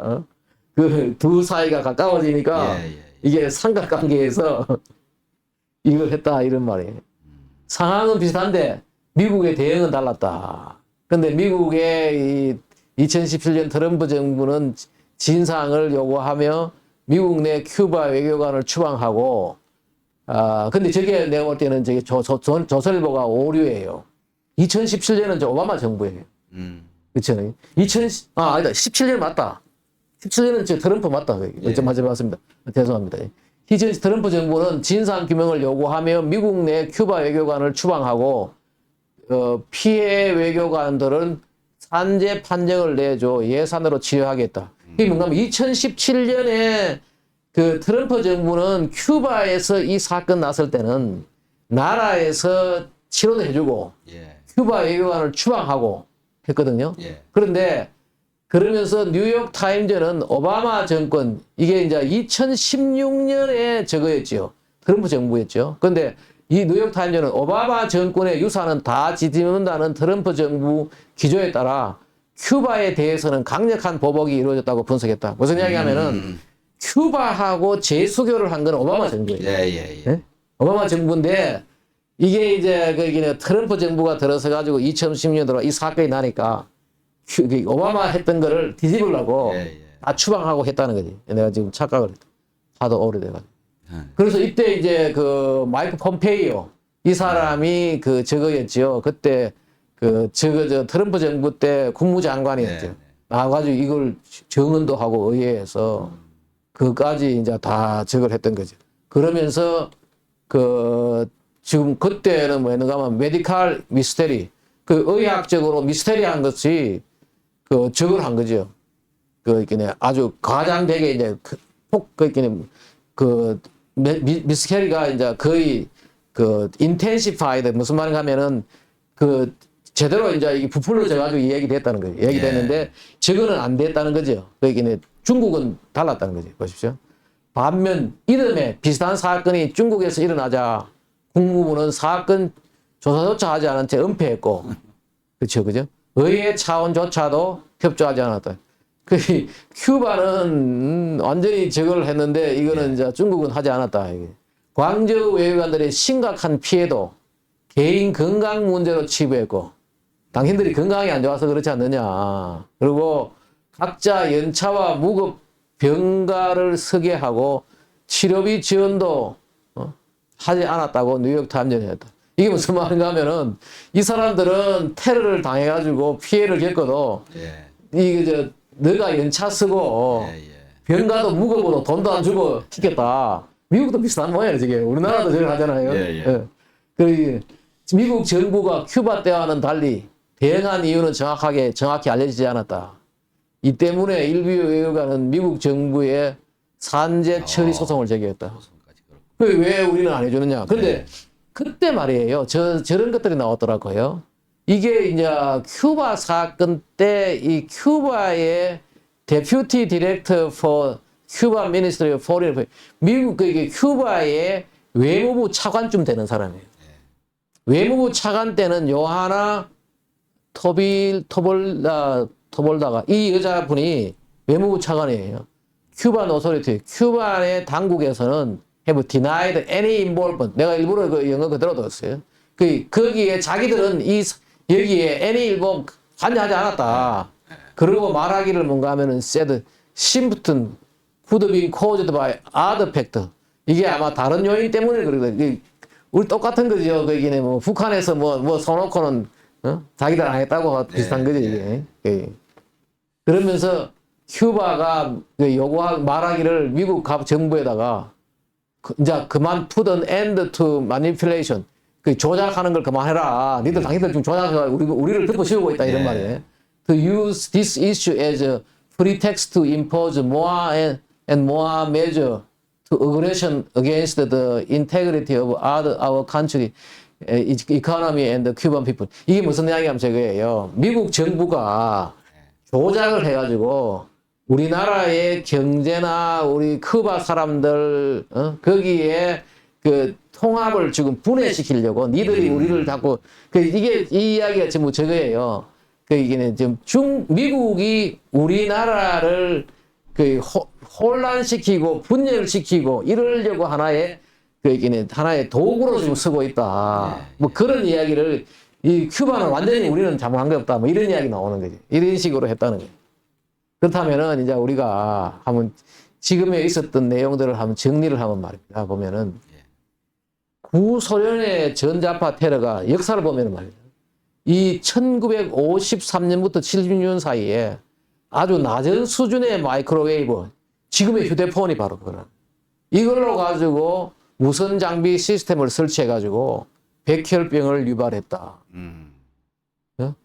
그 두 사이가 가까워지니까 이게 삼각관계에서 이걸 했다 이런 말이에요. 상황은 비슷한데 미국의 대응은 달랐다. 근데 미국의 이 2017년 트럼프 정부는 진상을 요구하며 미국 내 큐바 외교관을 추방하고, 근데 저게 내가 볼 때는 저게 조선일보가 오류예요. 2017년은 저 오바마 정부예요. 그렇죠. 아니다. 17년 맞다. 17년은 저 트럼프 맞다. 맞습니다. 죄송합니다. 트럼프 정부는 진상 규명을 요구하며 미국 내 큐바 외교관을 추방하고, 피해 외교관들은 산재 판정을 내줘 예산으로 치료하겠다. 이게 뭔가 하면 2017년에 그 트럼프 정부는 큐바에서 이 사건 났을 때는 나라에서 치료도 해주고 큐바 외교관을 추방하고 했거든요. 그런데 그러면서 뉴욕 타임즈는 오바마 정권, 이게 이제 2016년에 저거였죠. 트럼프 정부였죠. 그런데 이 뉴욕 타임즈는 오바마 정권의 유산은 다 뒤집는다는 트럼프 정부 기조에 따라 큐바에 대해서는 강력한 보복이 이루어졌다고 분석했다. 무슨 이야기하면은 큐바하고 재수교를 한 건 오바마 정부예요. 네? 오바마 정부인데 이게 이제 그 트럼프 정부가 들어서 가지고 2016년도로 이 사건이 나니까 오바마 했던 거를 뒤집으려고 다 추방하고 했다는 거지. 내가 지금 착각을 했다. 하도 오래돼가지고. 그래서 이때 이제 그 마이크 폼페이오 이 사람이 그 저거였죠. 그때 그 저 트럼프 정부 때 국무장관이었죠. 나와가지고 이걸 정언도 하고 의회에서 그까지 이제 다 저걸 했던 거죠. 그러면서 그 지금 그때는 뭐였는가 하면 메디칼 미스테리, 그 의학적으로 미스테리한 것이 그 저걸 한 거죠. 그 이렇게 아주 과장되게 이제 그 미스테리가 이제 거의 그 인텐시파이드, 무슨 말인가 하면은 그 제대로 이제 이게 부풀려져 가지고 얘기됐다는 거예요. 얘기됐는데 저거는 안 됐다는 거죠. 그러니까 중국은 달랐다는 거죠. 보십시오. 반면 이듬해 비슷한 사건이 중국에서 일어나자 국무부는 사건 조사조차 하지 않은 채 은폐했고, 그렇죠, 그죠? 의회 차원조차도 협조하지 않았다. 그 큐바는 완전히 저걸 했는데 이거는 이제 중국은 하지 않았다. 이게. 광저 외교관들의 심각한 피해도 개인 건강 문제로 치부했고, 당신들이 건강이 안 좋아서 그렇지 않느냐. 그리고 각자 연차와 무급 병가를 서게 하고 치료비 지원도 하지 않았다고 뉴욕타임즈는 했다. 이게 무슨 말인가 하면은 이 사람들은 테러를 당해가지고 피해를 겪어도 이게 너가 연차 쓰고 병가도 무급으로 돈도 안 주고 시켰다. 미국도 비슷한 모양이에요. 저게 우리나라도 저걸 하잖아요. 그 미국 정부가 큐바 때와는 달리 대응한 이유는 정확히 알려지지 않았다. 이 때문에 일부 외교관은 미국 정부에 산재 처리 소송을 제기했다. 왜 우리는 안 해주느냐. 그런데 그때 말이에요. 저런 것들이 나왔더라고요. 이게 이제 큐바 사건 때 이 큐바의 Deputy Director for Cuba Ministry of Foreign Affairs, 미국 이게 큐바의 외무부 차관쯤 되는 사람이에요. 외무부 차관 때는 요하나 토볼다가 이 여자분이 외무부 차관이에요. 큐바 오소리티, 큐바의 당국에서는 have denied any involvement. 내가 일부러 그 영어 그대로 뒀어요. 거기에 자기들은 여기에 any involvement 관여하지 않았다. 그리고 말하기를 뭔가 하면은 said symptom could be caused by other factor. 이게 아마 다른 요인 때문에 그러거든요. 우리 똑같은 거죠. 거기는 뭐 북한에서 뭐 써놓고는 자기들 안 했다고 비슷한 거죠, 이게. 그러면서 큐바가 말하기를 미국 정부에다가 이제 그만 put an end to manipulation. 조작하는 걸 그만해라. 니들 당신들 지금 조작해서 우리를 덮어 씌우고 있다 이런 말이에요. To use this issue as a pretext to impose more and more measure to aggression against the integrity of our country, economy and the Cuban people. 이게 무슨 이야기하면 저거예요. 미국 정부가 조작을 해가지고 우리나라의 경제나 우리 큐바 사람들 거기에 그 통합을 지금 분해시키려고 니들이 우리를 자꾸 이게 이 이야기가 전부 저거예요. 이게 지금 미국이 우리나라를 혼란시키고 분열시키고 이러려고 하나의 하나의 도구로 지금 쓰고 있다. 뭐 그런 이야기를 이 큐바는 완전히 우리는 잘못한 게 없다. 뭐 이런 이야기 나오는 거지. 이런 식으로 했다는 거예요. 그렇다면은 이제 우리가 한번 지금에 있었던 내용들을 한번 정리를 하면 말입니다. 보면은 구소련의 전자파 테러가 역사를 보면은 말이죠. 이 1953년부터 76년 사이에 아주 낮은 수준의 마이크로웨이브, 지금의 휴대폰이 바로 그거는. 이걸로 가지고 무선 장비 시스템을 설치해 가지고 백혈병을 유발했다.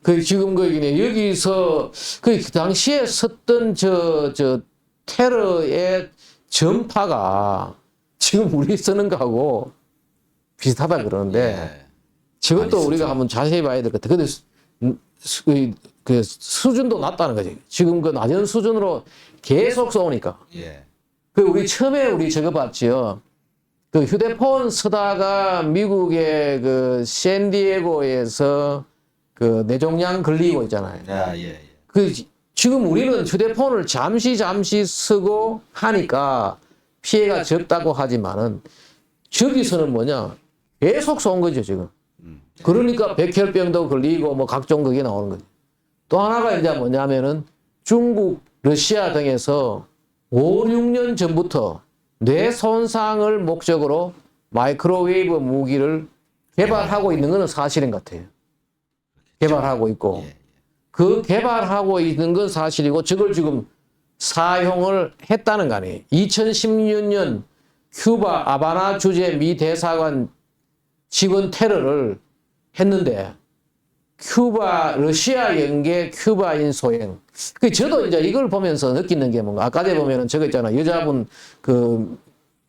그 지금 여기서 그 당시에 썼던 저 테러의 전파가 지금 우리 쓰는 거하고 비슷하다 그러는데 예. 저것도 많이 우리가 쓰죠. 한번 자세히 봐야 될 것 같아. 근데 그 수준도 낮다는 거지. 지금 그 낮은 수준으로 계속 쏘니까. 예. 그 우리 처음에 우리 저거 봤지요. 그 휴대폰 쓰다가 미국의 그 샌디에고에서 그 뇌종양 걸리고 있잖아요. 아, 예, 예. 그 지금 우리는 휴대폰을 잠시 쓰고 하니까 피해가 적다고 하지만은 저기서는 뭐냐 계속 쏜 거죠 지금. 그러니까 백혈병도 걸리고 뭐 각종 그게 나오는 거죠. 또 하나가 이제 뭐냐면은 중국, 러시아 등에서 5, 6년 전부터 뇌 손상을 목적으로 마이크로웨이브 무기를 개발하고 있는 것은 사실인 것 같아요. 개발하고 있고. 예. 그 개발하고 있는 건 사실이고 저걸 지금 사용을 했다는 거 아니에요. 2016년 큐바 아바나 주재 미 대사관 직원 테러를 했는데 큐바 러시아 연계 큐바인 소행. 그 저도 이제 이걸 보면서 느끼는 게 뭔가 아까 전에 보면은 저거 있잖아. 여자분 그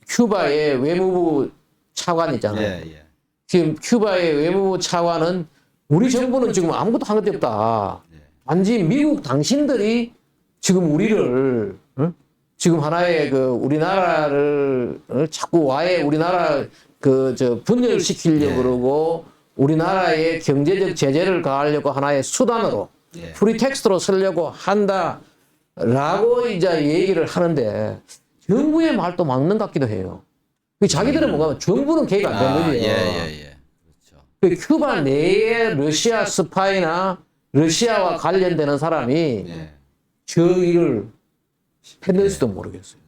큐바의 외무부 차관 있잖아요. 예, 예. 지금 큐바의 외무부 차관은 우리 정부는 지금 아무것도 한 것도 없다. 단지 미국 당신들이 지금 우리를 지금 하나의 그 우리나라를 자꾸 와해 우리나라 그 저 분열시키려고 그러고 우리나라의 경제적 제재를 가하려고 하나의 수단으로 예. 프리텍스트로 쓰려고 한다라고 이제 얘기를 하는데 정부의 말도 맞는 것 같기도 해요. 그 자기들은 뭔가 정부는 개입 안 된 거죠. 예, 예, 예. 그렇죠. 그 큐바 내에 러시아 스파이나 러시아와 관련되는 사람이 예. 저 일을 했는지도 모르겠어요.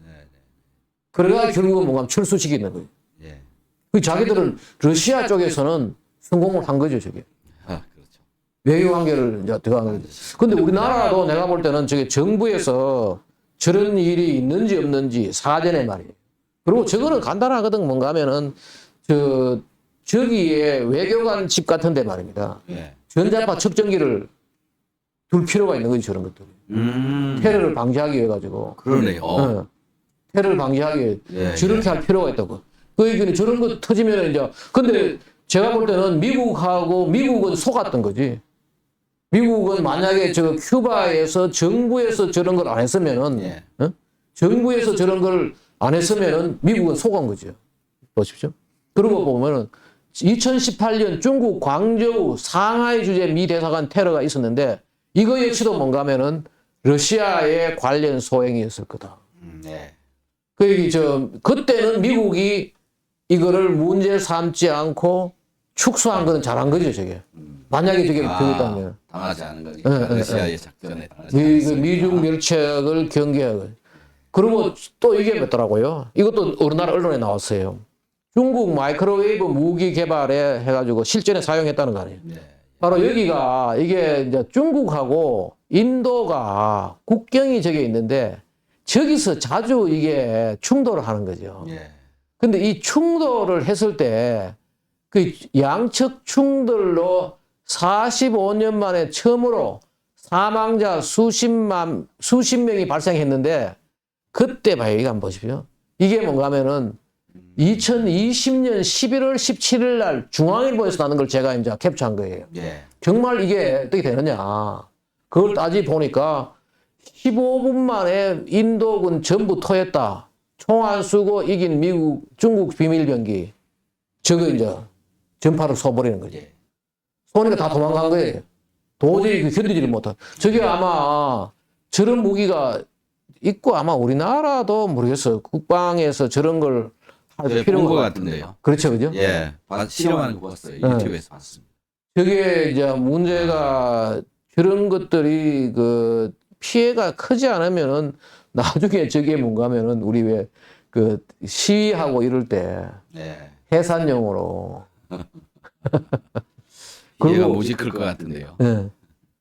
그래가 결국은 뭔가 출소시키는 거예요. 예. 그 자기들은 러시아 쪽에서는 성공을 한 거죠, 저게. 아, 그렇죠. 외교 관계를 이제 들어간 거죠. 근데 우리나라도 내가 볼 때는 저게 정부에서 저런 일이 있는지 없는지 사전에 말이에요. 그리고 저거는 간단하거든. 뭔가 하면은 저기에 외교관 집 같은 데 말입니다. 예. 전자파 측정기를 둘 필요가 있는 거지, 저런 것들이. 테러를 방지하기 위해 가지고. 그러네요. 테러를 방지하기 위해 예, 저렇게 할 필요가 있다고. 그 얘기는 저런 거 터지면 이제, 근데 제가 볼 때는 미국은 속았던 거지. 미국은 만약에 저 큐바에서 정부에서 저런 걸 안 했으면은, 예. 정부에서 저런 걸 안 했으면은 미국은 속은 거죠. 보십시오. 그러고 보면은 2018년 중국 광저우 상하이 주재 미 대사관 테러가 있었는데 이거 역시도 뭔가 하면은 러시아의 관련 소행이었을 거다. 네. 그 얘기 그때는 미국이 이거를 문제 삼지 않고 축소한 거는 잘한 거죠, 저게. 만약에 저게 되겠다면. 당하지 않은 거니까 러시아의 작전에 당하지 그 미중 밀착을 경계하고. 그리고 또 이게 몇 더라고요. 이것도 우리나라 언론에 나왔어요. 중국 마이크로웨이브 무기 개발에 해가지고 실전에 사용했다는 거 아니에요. 네. 바로 여기가 이게 이제 중국하고 인도가 국경이 저기 있는데 저기서 자주 이게 충돌을 하는 거죠. 예. 근데 이 충돌을 했을 때 그 양측 충돌로 45년 만에 처음으로 사망자 수십 명이 발생했는데 그때 봐요. 이거 한번 보십시오. 이게 뭔가 하면은 2020년 11월 17일 날 중앙일보에서 나는 걸 제가 이제 캡처한 거예요. 예. 정말 이게 어떻게 되느냐. 그걸 따지 보니까 15분 만에 인도군 전부 토했다. 총 안 쏘고 이긴 중국 비밀병기. 저거 이제 전파를 쏘버리는 거지. 예. 쏘니까 다 도망간 거예요. 도저히 견디지를 못한. 저게 아마 저런 무기가 있고 아마 우리나라도 모르겠어요. 국방에서 저런 걸 할 네, 필요가 본것 같은데요. 그렇죠, 그죠? 예. 실험하는 거 봤어요. 유튜브에서 봤습니다. 저게 이제 문제가 저런 것들이 그 피해가 크지 않으면은 나중에 저게 뭔가면은 우리 왜 그 시위하고 이럴 때 네. 해산용으로 이해가 그리고- 무지 클 것 같은데요. 예.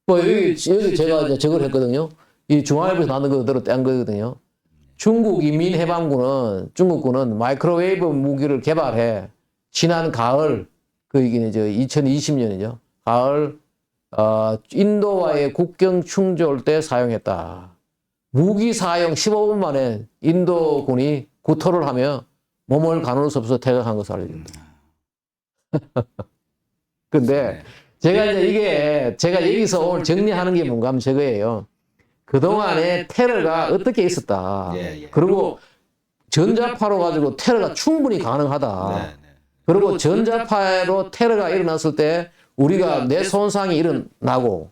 뭐 여기 제가 이제 저걸 했거든요. 이 중앙일보에서 나온 거대로 뗀 거거든요. 중국 인민해방군은 중국군은 마이크로웨이브 무기를 개발해 지난 가을 그 이게 이제 2020년이죠. 가을 인도와의 국경 충돌 때 사용했다. 무기 사용 15분 만에 인도군이 구토를 하며 몸을 가눌 수 없어 퇴각한 것을 알려준다. 근데 제가 이제 이게 제가 여기서 오늘 정리하는 게 뭔가 하면 저거예요. 그동안에 테러가 어떻게 있었다. 예, 예. 그리고 전자파로 가지고 테러가 충분히 가능하다. 네, 네. 그리고 전자파로 테러가 일어났을 때 우리가 뇌 손상이 일어나고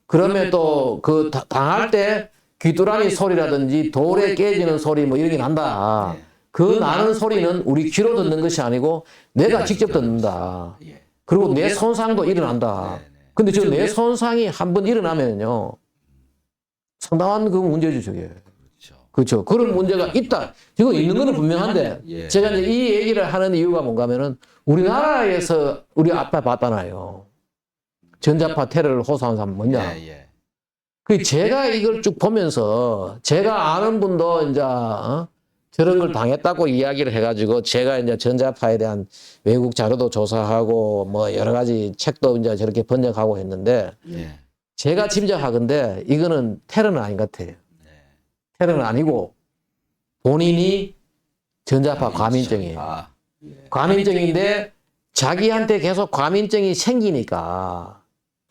그러면 또 그 당할 때 귀뚜라미 소리라든지 돌에 깨지는 소리 뭐 이런 게 난다. 예. 그 나는 소리는 우리 귀로 듣는 것이 아니고 내가 직접 듣는다. 예. 그리고 뇌 손상도 일어난다. 네, 네. 근데 저 뇌 손상이 한번 일어나면요. 상당한 그 문제죠, 저게. 그렇죠. 그렇죠. 그런 문제가 있다. 지금 있는 거는 분명한데, 예. 제가 이제 이 얘기를 하는 이유가 뭔가 하면은, 우리나라에서 우리 아빠 봤잖아요. 전자파 테러를 호소하는 사람 뭐냐. 예, 예. 그 제가 이걸 쭉 보면서, 제가 아는 분도 이제, 저런 걸 당했다고 이야기를 해가지고, 제가 이제 전자파에 대한 외국 자료도 조사하고, 뭐 여러 가지 책도 이제 저렇게 번역하고 했는데, 예. 제가 짐작하건데, 이거는 테러는 아닌 것 같아요. 테러는 아니고 본인이 전자파 과민증이에요. 아, 과민증인데 자기한테 계속 과민증이 생기니까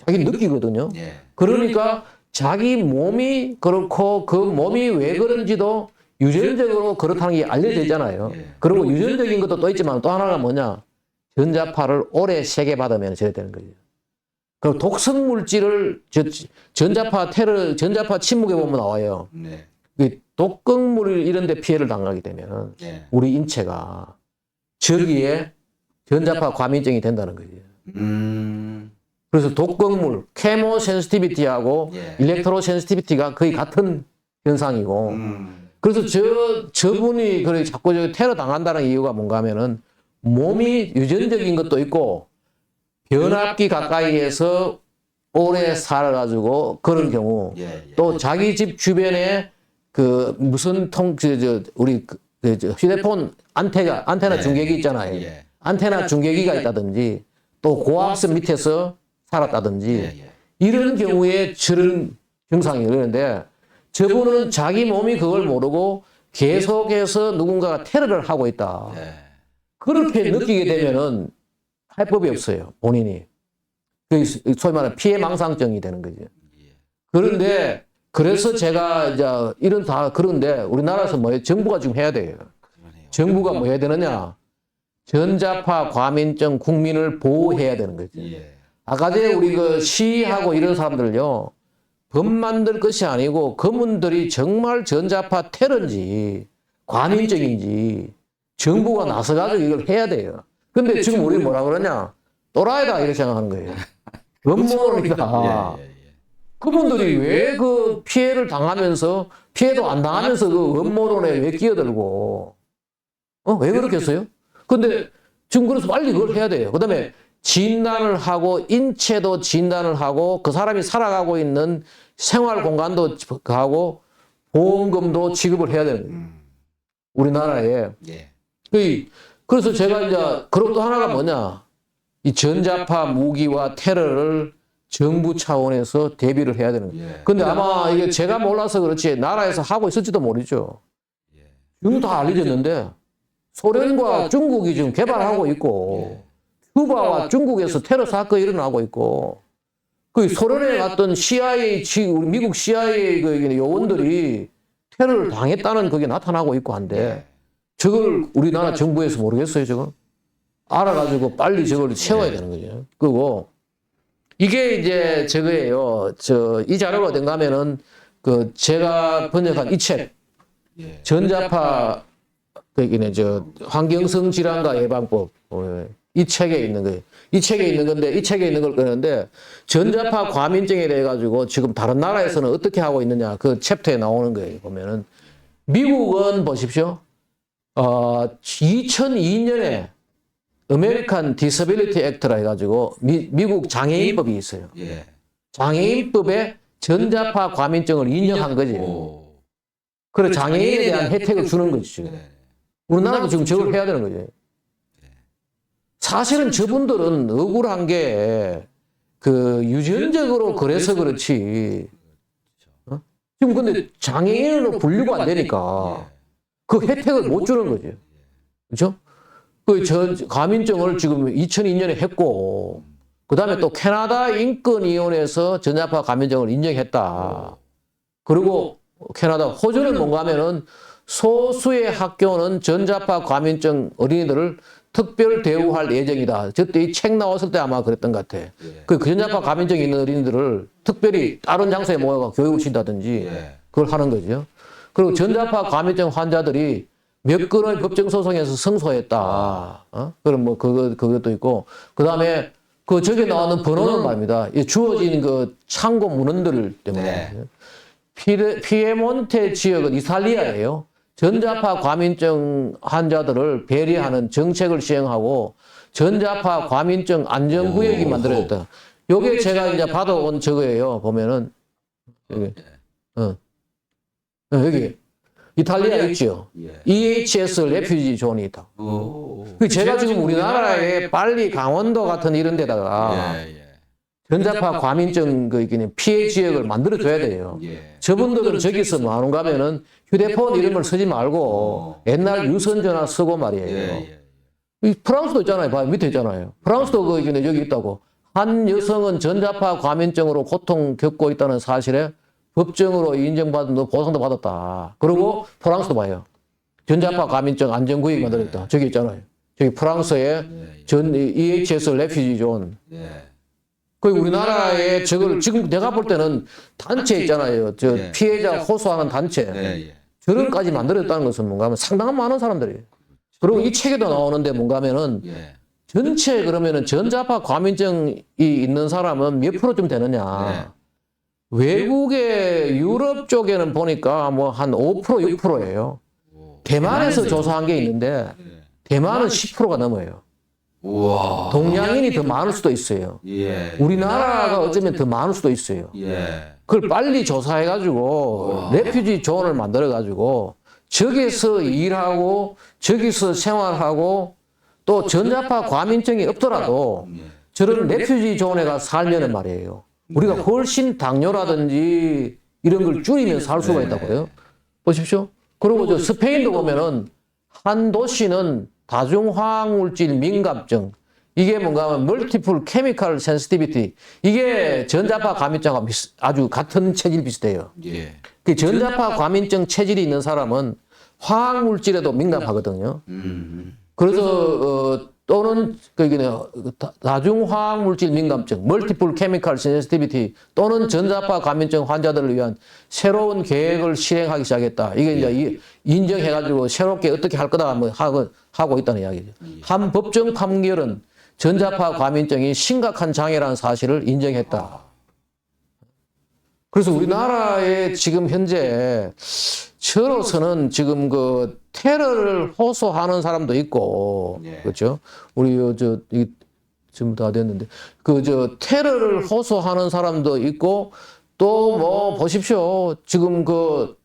자기 느끼거든요. 예. 그러니까 자기 몸이 그렇고 그 몸이 왜 그런지도 유전적으로 그렇다는 게 알려져 있잖아요. 그리고 유전적인 것도 또 있지만 또 하나가 뭐냐. 전자파를 오래 세게 받으면 저래 되는 거죠. 그 독성 물질을 전자파 테러, 전자파 침묵에 보면 나와요. 네. 그 독극물 이런 데 피해를 당하게 되면 예. 우리 인체가 저기에 전자파 과민증이 된다는 거예요. 그래서 독극물, 케모 센시티비티하고 예. 일렉트로 센시티비티가 거의 같은 현상이고 그래서 저분이 그래 자꾸 저 테러 당한다는 이유가 뭔가 하면은 몸이 유전적인 것도 있고 변압기 가까이에서 오래 살아가지고 그런 경우 예, 예. 또 자기 집 주변에 그 무슨 우리 휴대폰 안테나 예. 중계기 있잖아요. 예. 안테나 중계기가 있다든지 또 고압선 밑에서 살았다든지 예, 예. 이런 경우에 저런 증상이 그러는데 저분은 자기 몸이 그걸 모르고 계속해서 누군가가 테러를 하고 있다. 예. 그렇게 느끼게 되면은 할 법이 없어요. 본인이. 그 소위 말하는 피해망상증이 되는 거죠. 그런데 그래서 제가 이제 이런 다 그런데 우리나라에서 뭐예요? 정부가 지금 해야 돼요. 그러네요. 정부가 뭐 해야 되느냐? 전자파 과민증 국민을 보호해야 되는 거죠. 예. 아까 전에 우리 그 시위하고 이런 사람들요. 법 만들 것이 아니고 그분들이 정말 전자파 테러인지 과민증인지 정부가 나서가지고 이걸 해야 돼요. 근데 지금 우리 뭐라 그러냐? 또라이다 이렇게 생각하는 거예요. 음모론이다. 예, 예, 예. 그분들이 왜 그 피해를 당하면서 피해도 안 당하면서 그 음모론에 왜 끼어들고 왜 그렇겠어요? 근데 지금 그래서 빨리 그걸 해야 돼요. 그다음에 진단을 하고 인체도 진단을 하고 그 사람이 살아가고 있는 생활 공간도 하고 보험금도 지급을 해야 되는 거예요. 우리나라에. 예. 그래서 제가 이제 그리고 또 하나가 뭐냐? 이 전자파 무기와 테러를 정부 차원에서 대비를 해야 되는 거예요. 예. 근데 아마 이게 제가 몰라서 그렇지 나라에서 하고 있을지도 모르죠. 지금 다 알려졌는데 소련과 중국이 지금 개발하고 있고 쿠바와 중국에서 테러 사건이 일어나고 있고 그 소련에 갔던 CIA, 우리 미국 CIA 그 요원들이 테러를 당했다는 그게 나타나고 있고 한데 저걸 우리나라 정부에서 모르겠어요, 저거? 알아가지고 빨리 저걸 채워야 되는 거죠. 그리고 이게 이제 저거예요. 이 자료가 어딘가 하면은 그 제가 번역한 이 책, 전자파, 환경성 질환과 예방법. 이 책에 있는 거예요. 이 책에 있는 건데, 이 책에 있는 걸 꺼내는데, 전자파 과민증에 대해 가지고 지금 다른 나라에서는 어떻게 하고 있느냐, 그 챕터에 나오는 거예요. 보면은. 미국은 보십시오. 2002년에 아메리칸 디서빌리티 액트라 해가지고 미국 장애인법이 있어요. 예. 장애인법에 전자파 과민증을 인정한 거지. 오. 그래 장애인에 대한 혜택을 주는 거지 지금. 네. 우리나라도 지금 저걸 해야 되는 거지. 사실은 저분들은 억울한 게 그 유전적으로 그래서 그렇지. 어? 지금 근데 장애인으로 분류가 안 되니까 그 혜택을 못 주는 거지. 그렇죠? 그 과민증을 지금 2002년에 했고, 그 다음에 또 캐나다 인권위원회에서 전자파 과민증을 인정했다. 그리고 캐나다 호주는 뭔가 하면은 소수의 학교는 전자파 과민증 어린이들을 특별 대우할 예정이다. 저때 이 책 나왔을 때 아마 그랬던 것 같아. 그 전자파 과민증이 있는 어린이들을 특별히 다른 장소에 모여가 교육을 시킨다든지 그걸 하는 거죠. 그리고 전자파 과민증 환자들이 몇 건의 법정 소송에서 승소했다. 그럼 뭐 그것도 있고, 그 다음에 그 저기 나오는 번호는 말입니다. 이 주어진 그 참고 문헌들 때문에 피에몬테 지역은 이탈리아예요. 전자파 과민증 환자들을 배려하는 정책을 시행하고 전자파 과민증 안전구역이 만들어졌다. 요게 제가 이제 받아온 저거예요. 보면은 여기, 여기. 이탈리아 있죠. EHS 레퓨지 존이 있다. 제가 지금 우리나라에 빨리 강원도 같은 이런 데다가 전자파 과민증 그 피해 지역을 만들어줘야 돼요. 저분들은 저기서 뭐 하는가 하면은 휴대폰 이름을 쓰지 말고 옛날 유선전화 쓰고 말이에요. 이 프랑스도 있잖아요. 봐, 밑에 있잖아요. 프랑스도 그 여기 있다고. 한 여성은 전자파 과민증으로 고통 겪고 있다는 사실에 법정으로 인정받은 보상도 받았다. 그리고 프랑스도 봐요. 전자파 과민증 안전구역이 만들어졌다. 저기 있잖아요. 저기 프랑스의 EHS 레퓨지 존. 그 우리나라에 저걸 지금 내가 볼 때는 단체 있잖아요. 저 피해자 호소하는 단체. 저런까지 만들어졌다는 것은 뭔가 하면 상당한 많은 사람들이에요. 그리고 이 책에도 나오는데 뭔가 하면은 전체 그러면은 전자파 과민증이 있는 사람은 몇 프로쯤 되느냐. 외국의 유럽 쪽에는 보니까 뭐 한 5%, 6%예요. 대만에서 조사한 게 있는데 대만은 10%가 넘어요. 우와. 동양인이 더 많을 수도 있어요. 우리나라가 어쩌면 더 많을 수도 있어요. 그걸 빨리 조사해가지고 레퓨지 존을 만들어가지고 저기서 일하고 저기서 생활하고 또 전자파 과민증이 없더라도 저런 레퓨지 존에 가서 살면은 말이에요. 우리가 훨씬 당뇨라든지 이런 걸 줄이면서 살 수가 있다고요. 보십시오. 그리고 저 스페인도 보면은 한 도시는 다중화학물질 민감증, 이게 뭔가 하면 멀티플 케미컬 센시티비티, 이게 전자파 과민증과 아주 같은 체질 비슷해요. 그 전자파 과민증 체질이 있는 사람은 화학물질에도 민감하거든요. 그래서 또는 다중화학물질 민감증, 멀티플 케미컬 센시티비티 또는 전자파 과민증 환자들을 위한 새로운 계획을 실행하기 시작했다. 이게 이제 인정해가지고 새롭게 어떻게 할 거다 뭐 하고 있다는 이야기죠. 한 법정 판결은 전자파 과민증이 심각한 장애라는 사실을 인정했다. 그래서 우리나라에 지금 현재 저로서는 지금 그 테러를 호소하는 사람도 있고, 그렇죠? 우리 지금 다 됐는데 테러를 호소하는 사람도 있고, 또 뭐 보십시오. 지금 그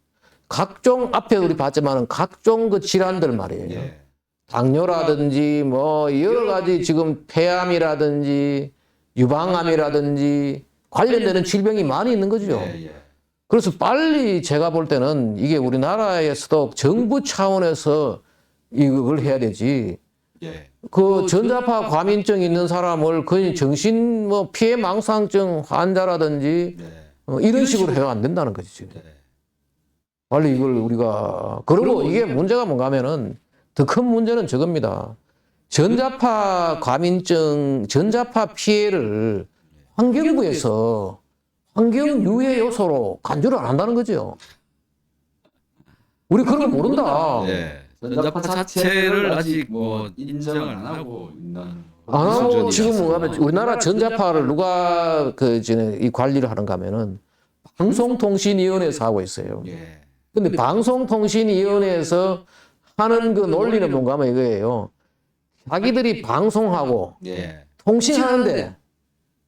각종 앞에 우리 봤지만은 각종 그 질환들 말이에요. 당뇨라든지 뭐 여러 가지 지금 폐암이라든지 유방암이라든지 관련되는 질병이 많이 있는 거죠. 그래서 빨리 제가 볼 때는 이게 우리나라에서도 정부 차원에서 이걸 해야 되지. 그 전자파 과민증 있는 사람을 거의 정신 뭐 피해망상증 환자라든지 이런 식으로 해가 안 된다는 거지 지금. 빨리 이걸 우리가 그리고 이게 문제가 뭔가 하면은 더 큰 문제는 저겁니다. 전자파 과민증, 전자파 피해를 환경부에서 환경 유해 요소로 간주를 안 한다는 거죠. 우리 그런 거 모른다. 전자파 자체를 아직 뭐 인정을 안 하고 있는. 안 하고 수준이라서. 지금 뭐냐면 우리나라 전자파를 누가 이 관리를 하는가 하면은 방송통신위원회에서 하고 있어요. 예. 근데 방송통신위원회에서 하는 그 논리는 뭔가 하면 이거예요. 자기들이 방송하고 예. 통신하는데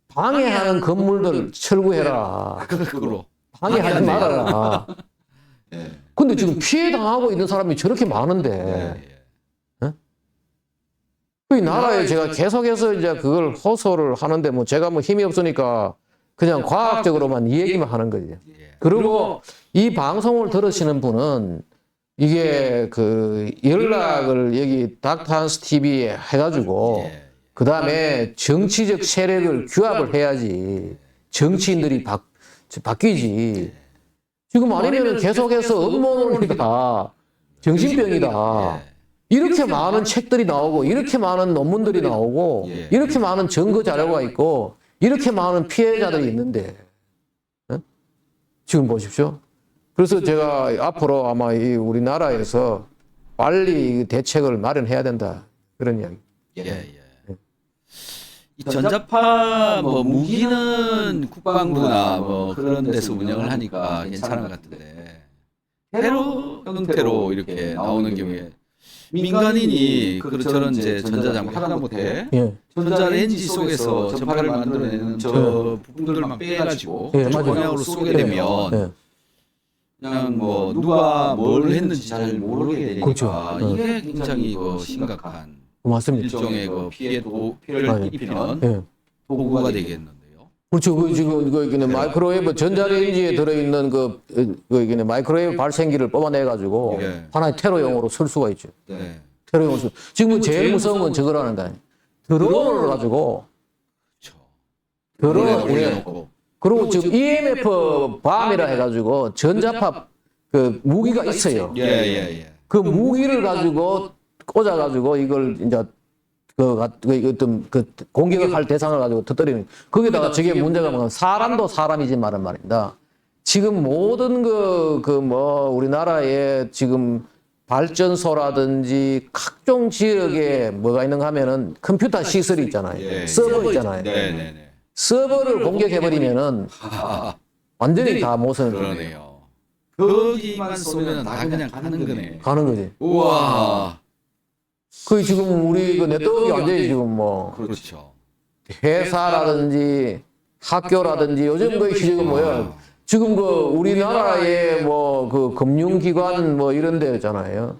방해하는 건물들 철거해라. 그로. 방해하지 말아라. 예. 근데 지금 피해 당하고 있는 사람이 저렇게 예. 많은데 예. 그 나라에 제가 계속해서 이제 그걸 호소를 하는데 뭐 제가 뭐 힘이 없으니까 그냥 과학적으로만 이 얘기만 하는 거지. 예. 그리고 이 방송을 들으시는 분은 이게 그 연락을 여기 닥터한스 TV에 해가지고 예. 그 다음에 정치적 세력을 규합을 해야지 정치인들이 바뀌지. 지금 아니면 계속해서 음모론이다, 정신병이다. 예. 이렇게 많은 책들이 나오고 이렇게 많은 논문들이 나오고 예. 이렇게 많은 증거 자료가 있고 이렇게 많은 피해자들이 있는데 어? 지금 보십시오. 그래서 제가 앞으로 아마 이 우리나라에서 빨리 대책을 마련해야 된다 그런 이야기. 예. 예. 이 전자파 뭐 무기는 국방부나 뭐 그런 데서 운영을 하니까 괜찮은 것 같은데 테러 형태로 이렇게 나오는 경우에 민간인이 저런 이제 전자장비 하다못해 예, 전자레인지 속에서 전파를 만들어내는 저 부품들만 빼가지고 예, 맞아요. 방향으로 쏘게 되면 예. 그냥 뭐 누가 뭘 했는지 잘 모르게 되니까 그렇죠. 이게 굉장히 심각한 맞습니다. 일종의 피해를 맞아요. 입히는 예. 도구가 되겠는데요. 그렇죠. 그 지금 이거 마이크로웨이브 전자레인지에 들어있는 이게 마이크로웨이브 발생기를 뽑아내가지고 예. 하나의 테러용으로 쓸 수가 있죠. 네. 테러용으로 지금 제일 무서운 건 저거라는 거예요. 드론을 가지고 그렇죠. 드론 예. 올려놓고 그리고 지금 EMF 밤이라 해가지고 전자파 그 무기가 있어요. 예. 그 무기를 가지고 꽂아가지고 이걸 이제 어떤 공격을 할 대상을 가지고 터뜨리는 거기다가 저게 문제가 뭐냐면 사람도 사람이지만은 말입니다. 지금 모든 뭐 우리나라에 지금 발전소라든지 각종 지역에 뭐가 있는가 하면은 컴퓨터 시설이 있잖아요. 예. 서버 있잖아요. 네네네. 서버를 공격해버리면은 완전히 다 못 쓰는 거예요. 그러네요. 거기만 쏘면 다 그냥 가는 거네. 가는 거지. 우와. 그 지금 우리 그 네트워크가 완전히 지금 뭐 그렇죠. 회사라든지 학교라든지 요즘 그 지금 뭐야 지금 그 우리나라의 뭐 그 금융기관 뭐 이런 데 있잖아요.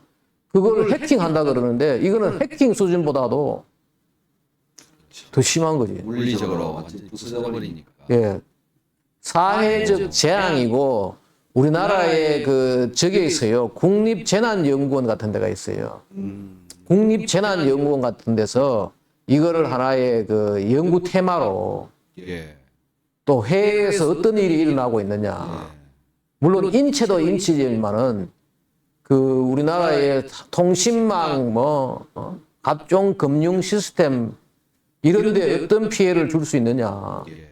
그걸 해킹한다 그러는데 이거는 해킹 수준보다도 더 심한 거지. 물리적으로 완전히 부숴버리니까. 예. 사회적 재앙이고 우리나라에 저게 있어요. 국립재난연구원 같은 데가 있어요. 국립재난연구원 같은 데서 이거를 하나의 연구 테마로 예. 또 해외에서 어떤 일이 일어나고 있느냐. 물론 인체도 인체지만은 우리나라의 통신망 각종 금융 시스템 이런데 어떤 피해를 줄 수 있느냐. 예.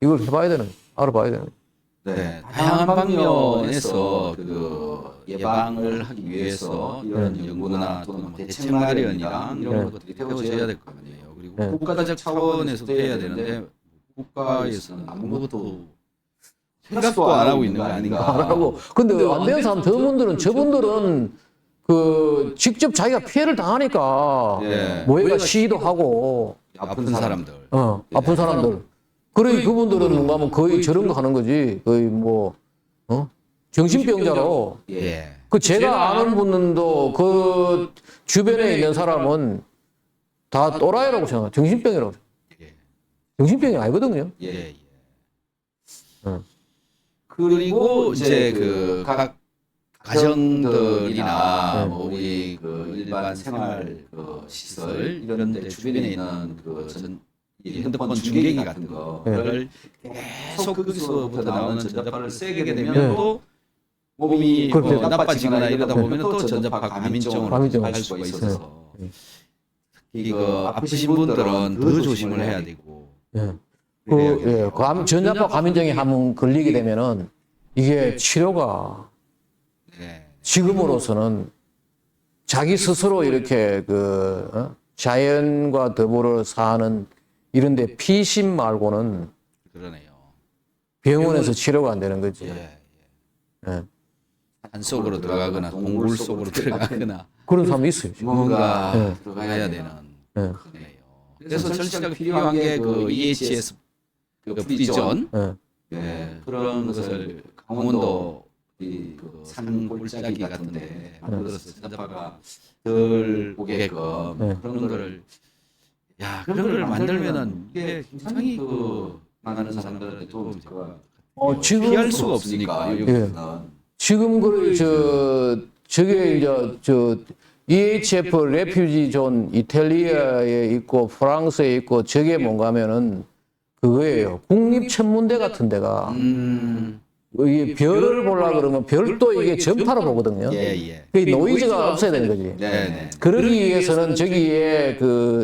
이걸 알아봐야 되는. 네, 다양한 방면에서 예방을 하기 위해서 이런 연구나 또는 뭐 대책 마련이랑 이런 것들이 되어져야 될 거 아니에요. 그리고 국가적 차원에서도 해야 되는데 국가에서는 아무것도 생각도 안 하고 있는 거 아닌가. 안 하고. 근데 안 되는 사람 저분들은 직접 자기가 피해를 당하니까 예. 뭐해가 시위도 하고 아픈 사람들. 아픈 사람들. 그래 그분들은 뭔가 하면 거의 저런 거 하는 거지. 거의 뭐 정신병자로. 예. 제가 아는 분도 주변에 있는 사람은 다 또라이라고 생각해요. 정신병이라고. 예. 정신병이 아니거든요. 예. 응. 그리고 이제 각 가정들이나 뭐 우리 일반 생활 시설 이런 데 주변에 있는 이 핸드폰 중계기 같은 거를 계속 거기서부터 나오는 전자파를 세게 되면 또 몸이 그렇죠. 나빠지거나 이러다 보면 또 전자파 감인증으로 갈 수가 있어서 이거 아프신 분들은 더 조심을 해야 되고. 전자파 감인증에 한번 걸리게 되면은 이게 치료가 지금으로서는 자기 스스로 이렇게 자연과 더불어 사는 이런데 피신 말고는 그러네요. 병원에서 치료가 안 되는 거지. 예. 예. 산 속으로 들어가거나 동굴 속으로 들어가거나 그런 사람이 있어요. 지금. 뭔가 예. 들어가야 되는 예. 거네요. 그래서 절차가 필요한 게 그 EHS 그 프리전 예. 예, 그런 것을 강원도 산 골짜기 같은데 만들어서 전자파가 덜 오게끔 네. 그런 거를 그런 걸 만들면은 이게 굉장히 그 많은 사람들한테 도움이 될 것 같아요. 지금 피할 수가 없으니까 여기는 지금 저게 이제 EHF 레퓨지 존 이탈리아에 있고 프랑스에 있고 저게 뭔가면은 그거예요. 국립천문대 같은 데가 이 별을 보려 그러면 별도 이게 전파로 보거든요. 예. 그 노이즈가 없어야 되는 거지. 네. 그러기 위해서는 저기에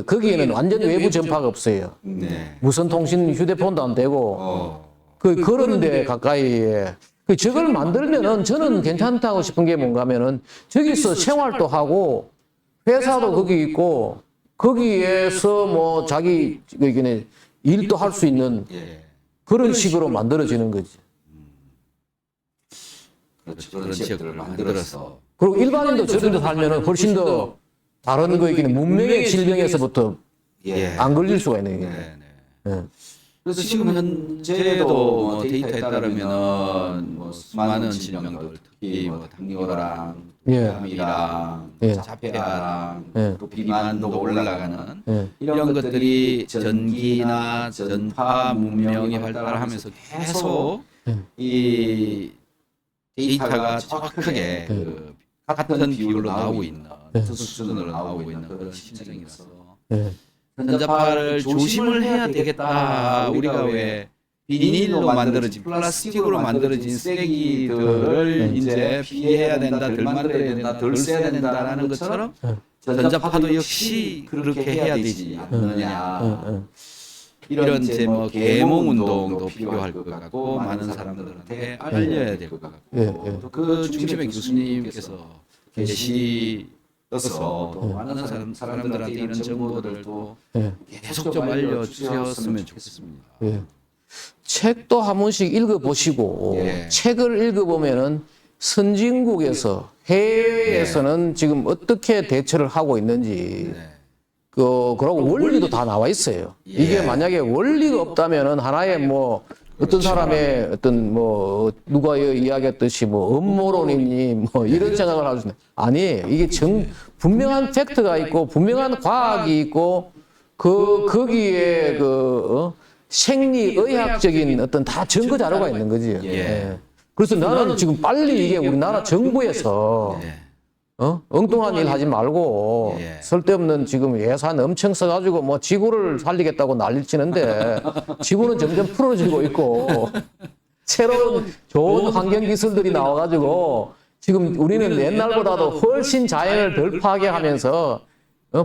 거기에는 완전 외부 전파가 없어요. 네. 무선 통신 휴대폰도 안 되고 그런 데 가까이에 저걸 만들면은 저는 괜찮다고 싶은 게 뭔가 하면은 저기서 생활도 하고 회사도 거기 있고 거기에서 뭐 자기 일도 할 수 있는 그런 식으로 만들어지는 거지. 그렇죠. 그런 지역들을 만들어서 그리고 일반인도 저런데 살면은 훨씬 더 다른 문명의 질병에서부터 안 걸릴 수가 있는 게. 예. 그래서 지금 현재도 뭐 데이터에 따르면은 뭐 수많은 질병들, 특히 뭐 당뇨랑 담이랑 자폐아랑 또 비만도 올라가는 이런 것들이 전기나 전파 문명이 발달하면서 계속 이 데이터가 정확하게 그 같은 비율로 나오고 있는 수준으로 나오고 있는 그런 심정이라서 전자파를 조심을 해야 되겠다. 우리가 왜 비닐로 만들어진 플라스틱으로 만들어진 쓰레기들을 이제 피해야 된다, 덜 만들어야 된다, 덜 써야 된다라는 것처럼 전자파도 역시 그렇게 해야 되지 않느냐. 이런 이제 뭐 계몽 운동도 필요할 것 같고 많은 사람들한테 알려야 될 것 같고 또 그 중심에 교수님께서 계시어서 또 많은 사람들한테 이런 정보들도 계속 좀 알려주셨으면 좋겠습니다. 책도 한 번씩 읽어보시고 책을 읽어보면은 선진국에서 해외에서는 지금 어떻게 대처를 하고 있는지 그러고 원리도 다 나와 있어요. 이게 만약에 원리가 없다면은 하나의 뭐 어떤 사람의 어떤 뭐 누가 이야기했듯이 뭐 음모론이니 뭐 이런 생각을 할 수 있는 아니 이게 분명한 팩트가 있고 분명한 과학이 있고 거기에 생리의학적인 어떤 다 증거 자료가 있는 거지. 그래서 나는 지금 빨리 이게 우리나라 정부에서 엉뚱한 일 하지 말고 쓸데없는 지금 예산 엄청 써가지고 뭐 지구를 살리겠다고 난리 치는데 지구는 점점 풀어지고 있고 새로운 좋은 환경 기술들이 나와가지고 지금 우리는 옛날보다도 훨씬 자연을 덜 파괴하면서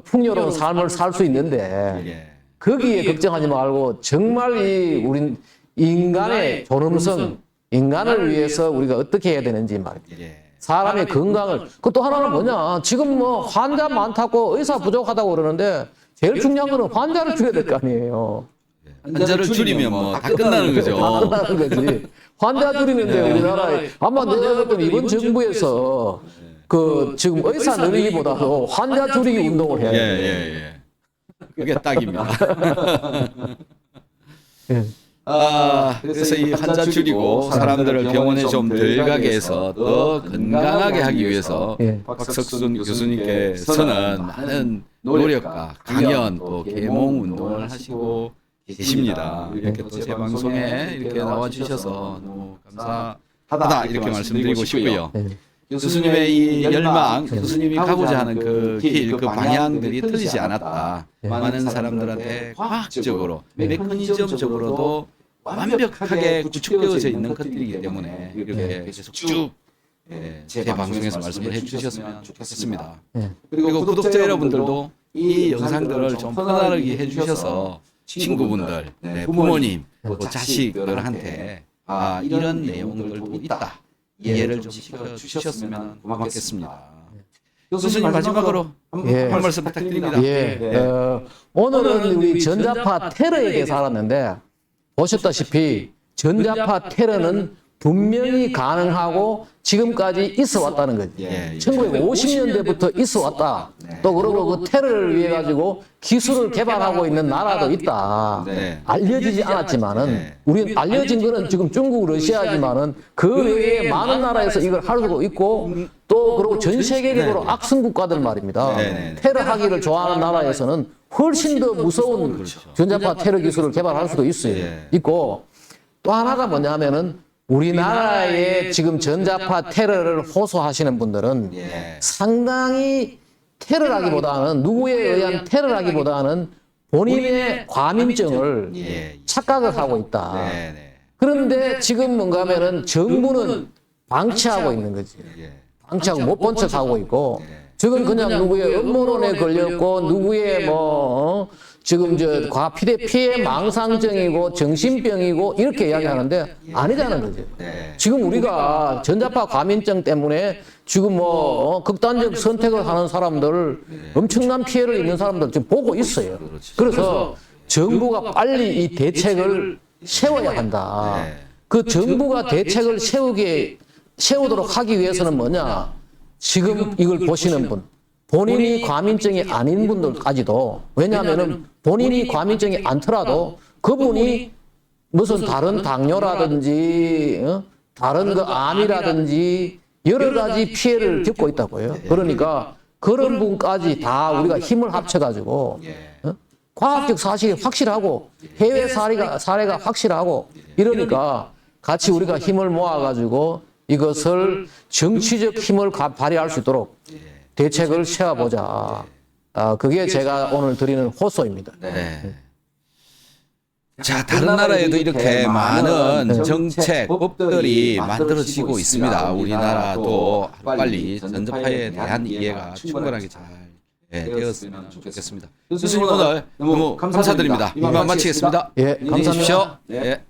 풍요로운 삶을 살 수 있는데 거기에 걱정하지 말고 정말 우린 인간의 존엄성, 인간을 위해서 우리가 어떻게 해야 되는지 말이에요. 사람의 건강을, 그것도 하나는 뭐냐. 지금 뭐 환자 많다고 의사 부족하다고 그러는데 제일 중요한 거는 환자를 줄여야 될 거 아니에요. 환자를 줄이면 뭐 다 끝나는 거죠. 다 끝나는 거지. 환자 줄이는데 우리나라에 아마 내가 볼때 이번 정부에서 지금 의사 늘리기보다도 환자 줄이기 운동을 해야 돼요. 그게 딱입니다. 예. 그래서 이 환자 줄이고 사람들을 병원에 좀 덜 가게 해서 더 건강하게 하기 위해서 박석순 교수님께서는 많은 노력과 강연 또 계몽 운동을 하시고 계십니다. 이렇게 또 제 방송에 이렇게 나와 주셔서 너무 감사하다 이렇게 말씀드리고 싶고요. 교수님의 이 열망, 교수님이 가고자 하는 그 길, 그 방향들이 틀리지 않았다. 많은 사람들한테 과학적으로, 메커니즘적으로도 완벽하게 구축되어져 있는 것들이기 때문에 이렇게 계속 쭉 제 방송에서 말씀을 해주셨으면 좋겠습니다. 그리고 구독자 여러분들도 이 영상들을 좀 편안하게 해주셔서 친구분들, 부모님, 또 자식들한테 이런 내용들도 있다. 이해를 좀 시켜주셨으면 고맙겠습니다. 교수님 마지막으로 예. 한 말씀 부탁드립니다. 예. 오늘은 우리 전자파 테러에 대해서 알았는데 보셨다시피 전자파 테러는 분명히 가능하고 지금까지 있어 왔다는 거지. 1950년대부터 있어 왔다. 또 그러고 그 테러를 위해 가지고 기술을 개발하고 있는 나라도 있다. 알려지지 않았지만은 우리는 알려진 거는 지금 중국, 러시아지만은 그 외에 많은 나라에서 이걸 할 수도 있고 또 그리고 전 세계적으로 악성 국가들 말입니다. 테러 하기를 좋아하는 나라에서는 훨씬 더 무서운 전자파 테러 기술을 개발할 수도 있고 또 하나가 뭐냐면은 우리나라의 지금 전자파 테러를 호소하시는 분들은 상당히 테러라기보다는 누구에 의한 테러라기보다는 본인의 과민증을 착각을 하고 있다. 그런데 지금 뭔가 하면은 정부는 방치하고 있는 거지. 방치하고 못 본 척하고 있고 지금 그냥 누구의 음모론에 걸렸고 누구의 지금 피해 망상증이고 정신병이고 이렇게 이야기하는데 아니다는 거죠. 지금 우리가 전자파 과민증 때문에 지금 극단적 선택을 하는 사람들 엄청난 피해를 입는 사람들 지금 보고 있어요. 그래서 정부가 빨리 이 대책을 세워야 한다. 그 정부가 대책을 세우도록 하기 위해서는 뭐냐? 지금 이걸 보시는 분. 본인이 과민증이 아닌 분들까지도 왜냐하면은 본인이 과민증이 않더라도 그분이 무슨 다른 당뇨라든지 다른 그 암이라든지 여러 가지 피해를 겪고 있다고요. 그러니까 그런 분까지 다 우리가 힘을 합쳐가지고 과학적 사실이 확실하고 해외 사례가 확실하고 이러니까 같이 우리가 힘을 모아가지고 이것을 정치적 힘을 발휘할 수 있도록 대책을 세워보자. 그게 제가 오늘 드리는 호소입니다. 자, 다른 나라에도 이렇게 많은 정책, 법들이 만들어지고 있습니다. 우리나라도 빨리 전자파에 대한 이해가 충분하게 잘 되었으면 좋겠습니다. 교수님 오늘 너무 감사드립니다. 이만 마치겠습니다. 예, 감사합니다. 안녕히 계십시오.